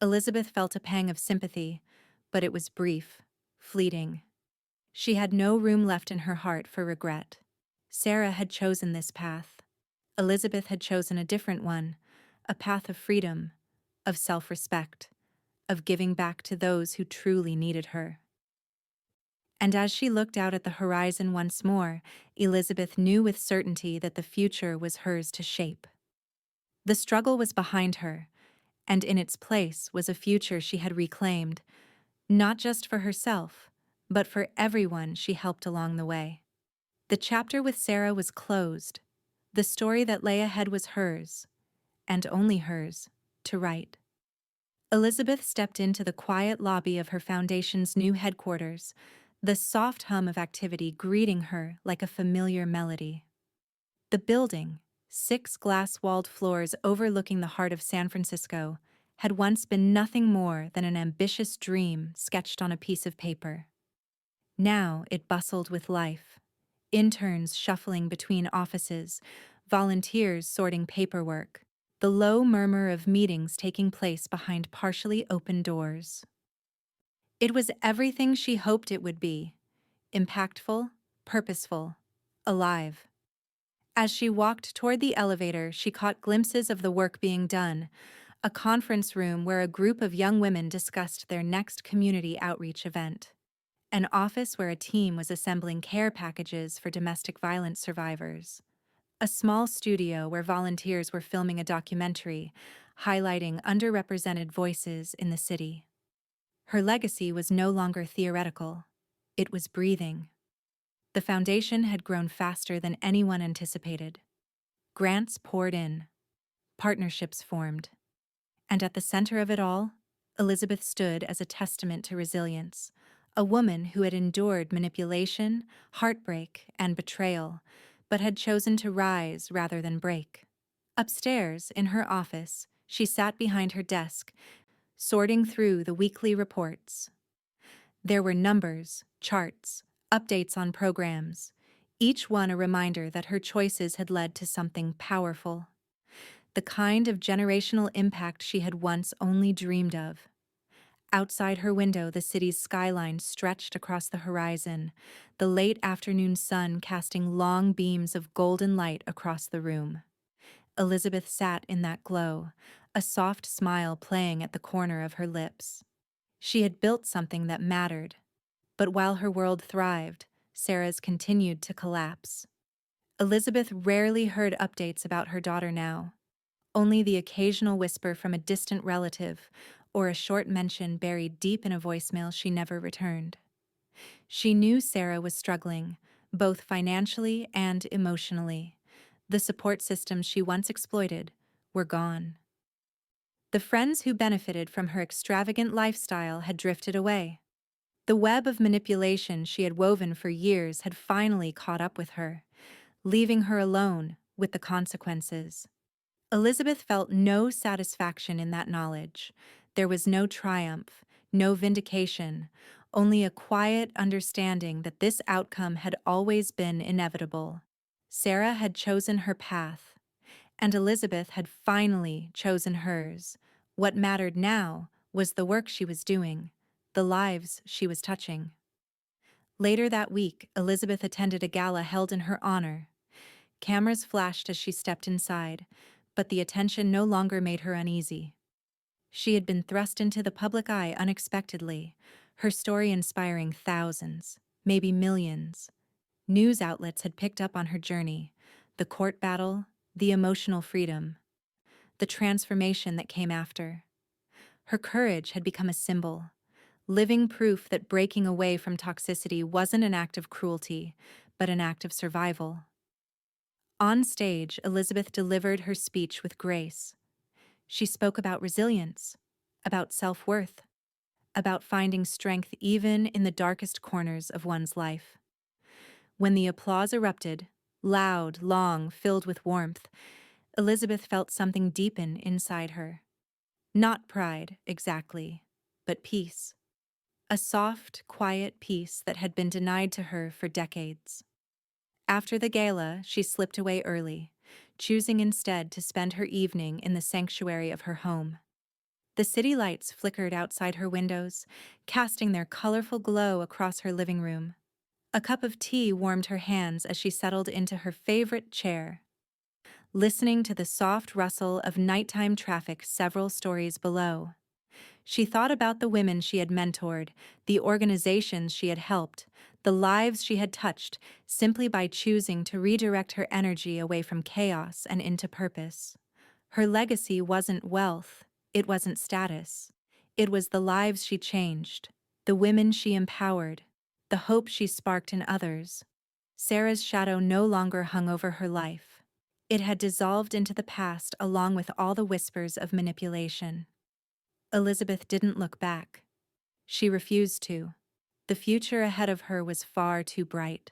Elizabeth felt a pang of sympathy, but it was brief, fleeting. She had no room left in her heart for regret. Sarah had chosen this path. Elizabeth had chosen a different one, a path of freedom, of self-respect, of giving back to those who truly needed her. And as she looked out at the horizon once more, Elizabeth knew with certainty that the future was hers to shape. The struggle was behind her, and in its place was a future she had reclaimed, not just for herself, but for everyone she helped along the way. The chapter with Sarah was closed. The story that lay ahead was hers, and only hers, to write. Elizabeth stepped into the quiet lobby of her foundation's new headquarters, the soft hum of activity greeting her like a familiar melody. The building, 6 glass-walled floors overlooking the heart of San Francisco, had once been nothing more than an ambitious dream sketched on a piece of paper. Now it bustled with life. Interns shuffling between offices, volunteers sorting paperwork, the low murmur of meetings taking place behind partially open doors. It was everything she hoped it would be: impactful, purposeful, alive. As she walked toward the elevator, she caught glimpses of the work being done: a conference room where a group of young women discussed their next community outreach event, an office where a team was assembling care packages for domestic violence survivors, a small studio where volunteers were filming a documentary highlighting underrepresented voices in the city. Her legacy was no longer theoretical. It was breathing. The foundation had grown faster than anyone anticipated. Grants poured in. Partnerships formed. And at the center of it all, Elizabeth stood as a testament to resilience, a woman who had endured manipulation, heartbreak, and betrayal, but had chosen to rise rather than break. Upstairs, in her office, she sat behind her desk, sorting through the weekly reports. There were numbers, charts, updates on programs, each one a reminder that her choices had led to something powerful, the kind of generational impact she had once only dreamed of. Outside her window, the city's skyline stretched across the horizon, the late afternoon sun casting long beams of golden light across the room. Elizabeth sat in that glow, a soft smile playing at the corner of her lips. She had built something that mattered, but while her world thrived, Sarah's continued to collapse. Elizabeth rarely heard updates about her daughter now, only the occasional whisper from a distant relative or a short mention buried deep in a voicemail she never returned. She knew Sarah was struggling, both financially and emotionally. The support systems she once exploited were gone. The friends who benefited from her extravagant lifestyle had drifted away. The web of manipulation she had woven for years had finally caught up with her, leaving her alone with the consequences. Elizabeth felt no satisfaction in that knowledge. There was no triumph, no vindication, only a quiet understanding that this outcome had always been inevitable. Sarah had chosen her path, and Elizabeth had finally chosen hers. What mattered now was the work she was doing, the lives she was touching. Later that week, Elizabeth attended a gala held in her honor. Cameras flashed as she stepped inside, but the attention no longer made her uneasy. She had been thrust into the public eye unexpectedly, her story inspiring thousands, maybe millions. News outlets had picked up on her journey, the court battle, the emotional freedom, the transformation that came after. Her courage had become a symbol, living proof that breaking away from toxicity wasn't an act of cruelty, but an act of survival. On stage, Elizabeth delivered her speech with grace. She spoke about resilience, about self-worth, about finding strength even in the darkest corners of one's life. When the applause erupted, loud, long, filled with warmth, Elizabeth felt something deepen inside her. Not pride, exactly, but peace. A soft, quiet peace that had been denied to her for decades. After the gala, she slipped away early, choosing instead to spend her evening in the sanctuary of her home. The city lights flickered outside her windows, casting their colorful glow across her living room. A cup of tea warmed her hands as she settled into her favorite chair, listening to the soft rustle of nighttime traffic several stories below. She thought about the women she had mentored, the organizations she had helped, the lives she had touched, simply by choosing to redirect her energy away from chaos and into purpose. Her legacy wasn't wealth, it wasn't status. It was the lives she changed, the women she empowered, the hope she sparked in others. Sarah's shadow no longer hung over her life. It had dissolved into the past along with all the whispers of manipulation. Elizabeth didn't look back. She refused to. The future ahead of her was far too bright.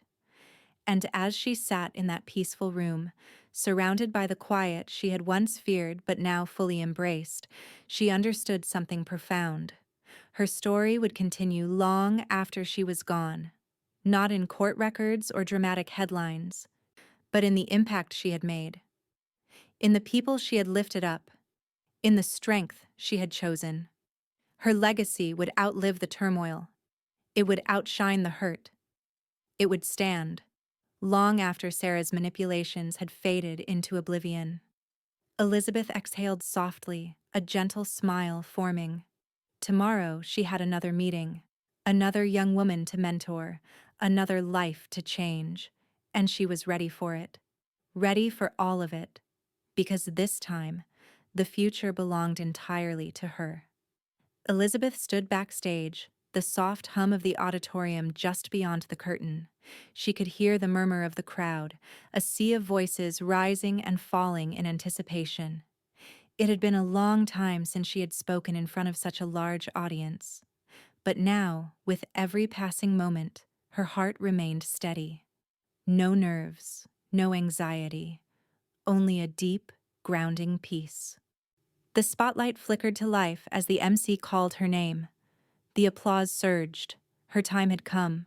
And as she sat in that peaceful room, surrounded by the quiet she had once feared but now fully embraced, she understood something profound. Her story would continue long after she was gone, not in court records or dramatic headlines, but in the impact she had made, in the people she had lifted up, in the strength she had chosen. Her legacy would outlive the turmoil. It would outshine the hurt. It would stand, long after Sarah's manipulations had faded into oblivion. Elizabeth exhaled softly, a gentle smile forming. Tomorrow she had another meeting, another young woman to mentor, another life to change, and she was ready for it. Ready for all of it, because this time, the future belonged entirely to her. Elizabeth stood backstage, the soft hum of the auditorium just beyond the curtain. She could hear the murmur of the crowd, a sea of voices rising and falling in anticipation. It had been a long time since she had spoken in front of such a large audience. But now, with every passing moment, her heart remained steady. No nerves, no anxiety, only a deep, grounding peace. The spotlight flickered to life as the MC called her name. The applause surged. Her time had come.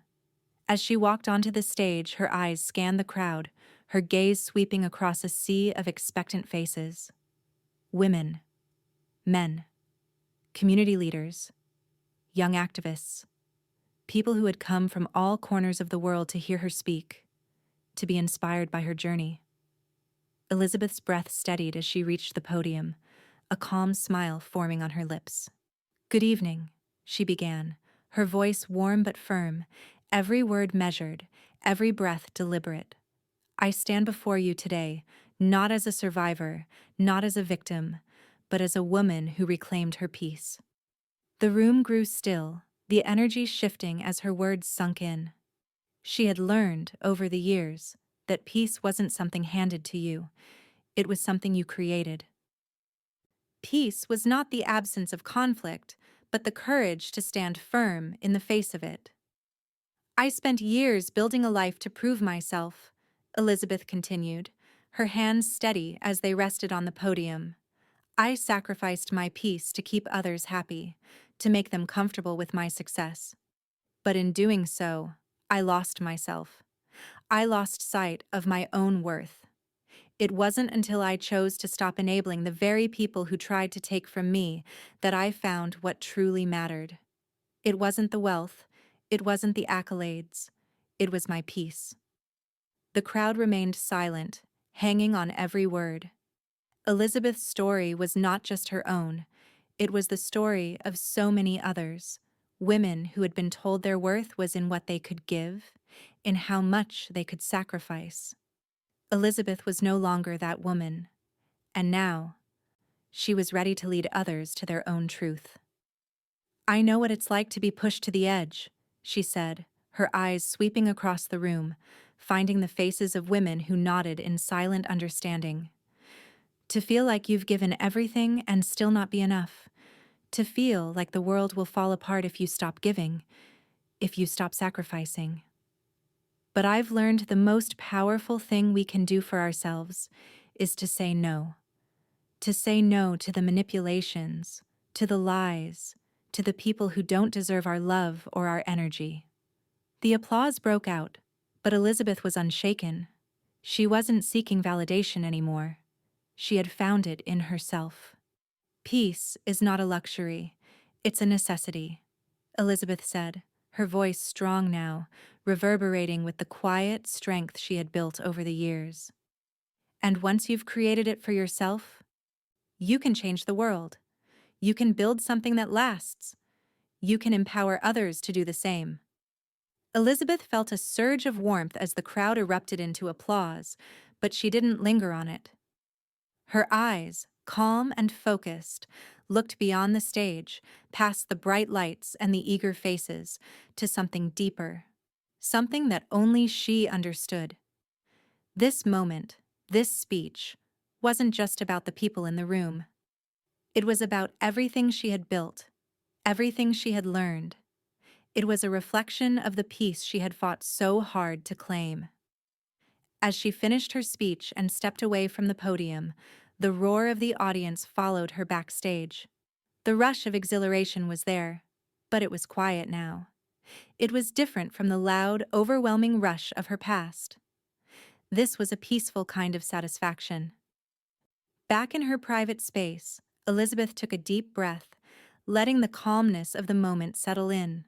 As she walked onto the stage, her eyes scanned the crowd, her gaze sweeping across a sea of expectant faces. Women, men, community leaders, young activists, people who had come from all corners of the world to hear her speak, to be inspired by her journey. Elizabeth's breath steadied as she reached the podium, a calm smile forming on her lips. "Good evening," she began, her voice warm but firm, every word measured, every breath deliberate. "I stand before you today, not as a survivor, not as a victim, but as a woman who reclaimed her peace." The room grew still, the energy shifting as her words sunk in. She had learned, over the years, that peace wasn't something handed to you, it was something you created. Peace was not the absence of conflict, but the courage to stand firm in the face of it. I spent years building a life to prove myself, Elizabeth continued, her hands steady as they rested on the podium. I sacrificed my peace to keep others happy, to make them comfortable with my success. But in doing so, I lost myself. I lost sight of my own worth. It wasn't until I chose to stop enabling the very people who tried to take from me that I found what truly mattered. It wasn't the wealth, it wasn't the accolades, it was my peace. The crowd remained silent, hanging on every word. Elizabeth's story was not just her own, it was the story of so many others, women who had been told their worth was in what they could give, in how much they could sacrifice. Elizabeth was no longer that woman, and now, she was ready to lead others to their own truth. I know what it's like to be pushed to the edge, she said, her eyes sweeping across the room, finding the faces of women who nodded in silent understanding. To feel like you've given everything and still not be enough. To feel like the world will fall apart if you stop giving, if you stop sacrificing. But I've learned the most powerful thing we can do for ourselves is to say no. To say no to the manipulations, to the lies, to the people who don't deserve our love or our energy. The applause broke out, but Elizabeth was unshaken. She wasn't seeking validation anymore. She had found it in herself. Peace is not a luxury, it's a necessity, Elizabeth said, her voice strong now, reverberating with the quiet strength she had built over the years. And once you've created it for yourself, you can change the world. You can build something that lasts. You can empower others to do the same. Elizabeth felt a surge of warmth as the crowd erupted into applause, but she didn't linger on it. Her eyes, calm and focused, looked beyond the stage, past the bright lights and the eager faces, to something deeper, something that only she understood. This moment, this speech, wasn't just about the people in the room. It was about everything she had built, everything she had learned. It was a reflection of the peace she had fought so hard to claim. As she finished her speech and stepped away from the podium, the roar of the audience followed her backstage. The rush of exhilaration was there, but it was quiet now. It was different from the loud, overwhelming rush of her past. This was a peaceful kind of satisfaction. Back in her private space, Elizabeth took a deep breath, letting the calmness of the moment settle in.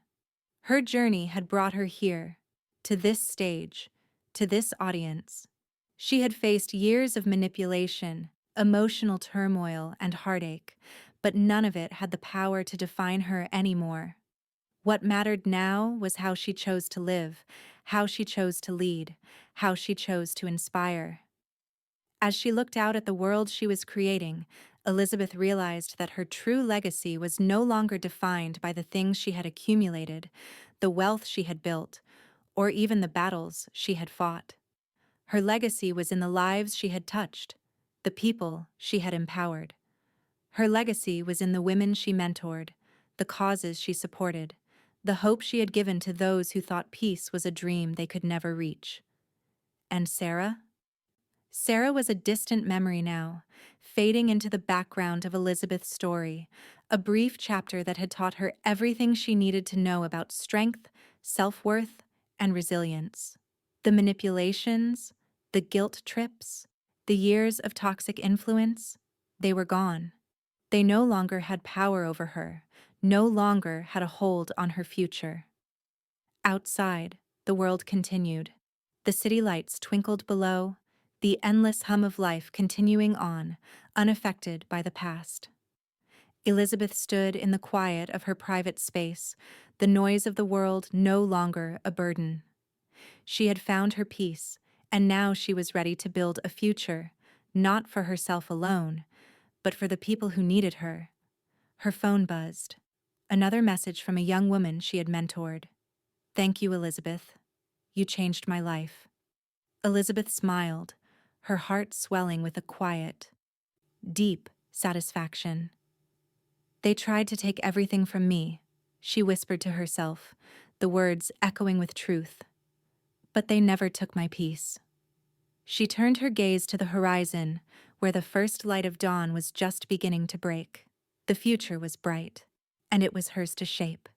Her journey had brought her here, to this stage, to this audience. She had faced years of manipulation, emotional turmoil, and heartache, but none of it had the power to define her anymore. What mattered now was how she chose to live, how she chose to lead, how she chose to inspire. As she looked out at the world she was creating, Elizabeth realized that her true legacy was no longer defined by the things she had accumulated, the wealth she had built, or even the battles she had fought. Her legacy was in the lives she had touched, the people she had empowered. Her legacy was in the women she mentored, the causes she supported, the hope she had given to those who thought peace was a dream they could never reach. And Sarah? Sarah was a distant memory now, fading into the background of Elizabeth's story, a brief chapter that had taught her everything she needed to know about strength, self-worth, and resilience. The manipulations, the guilt trips, the years of toxic influence, they were gone. They no longer had power over her, no longer had a hold on her future. Outside, the world continued. The city lights twinkled below, the endless hum of life continuing on, unaffected by the past. Elizabeth stood in the quiet of her private space, the noise of the world no longer a burden. She had found her peace, and now she was ready to build a future, not for herself alone, but for the people who needed her. Her phone buzzed. Another message from a young woman she had mentored. "Thank you, Elizabeth. You changed my life." Elizabeth smiled, her heart swelling with a quiet, deep satisfaction. They tried to take everything from me, she whispered to herself, the words echoing with truth. But they never took my peace. She turned her gaze to the horizon, where the first light of dawn was just beginning to break. The future was bright, and it was hers to shape.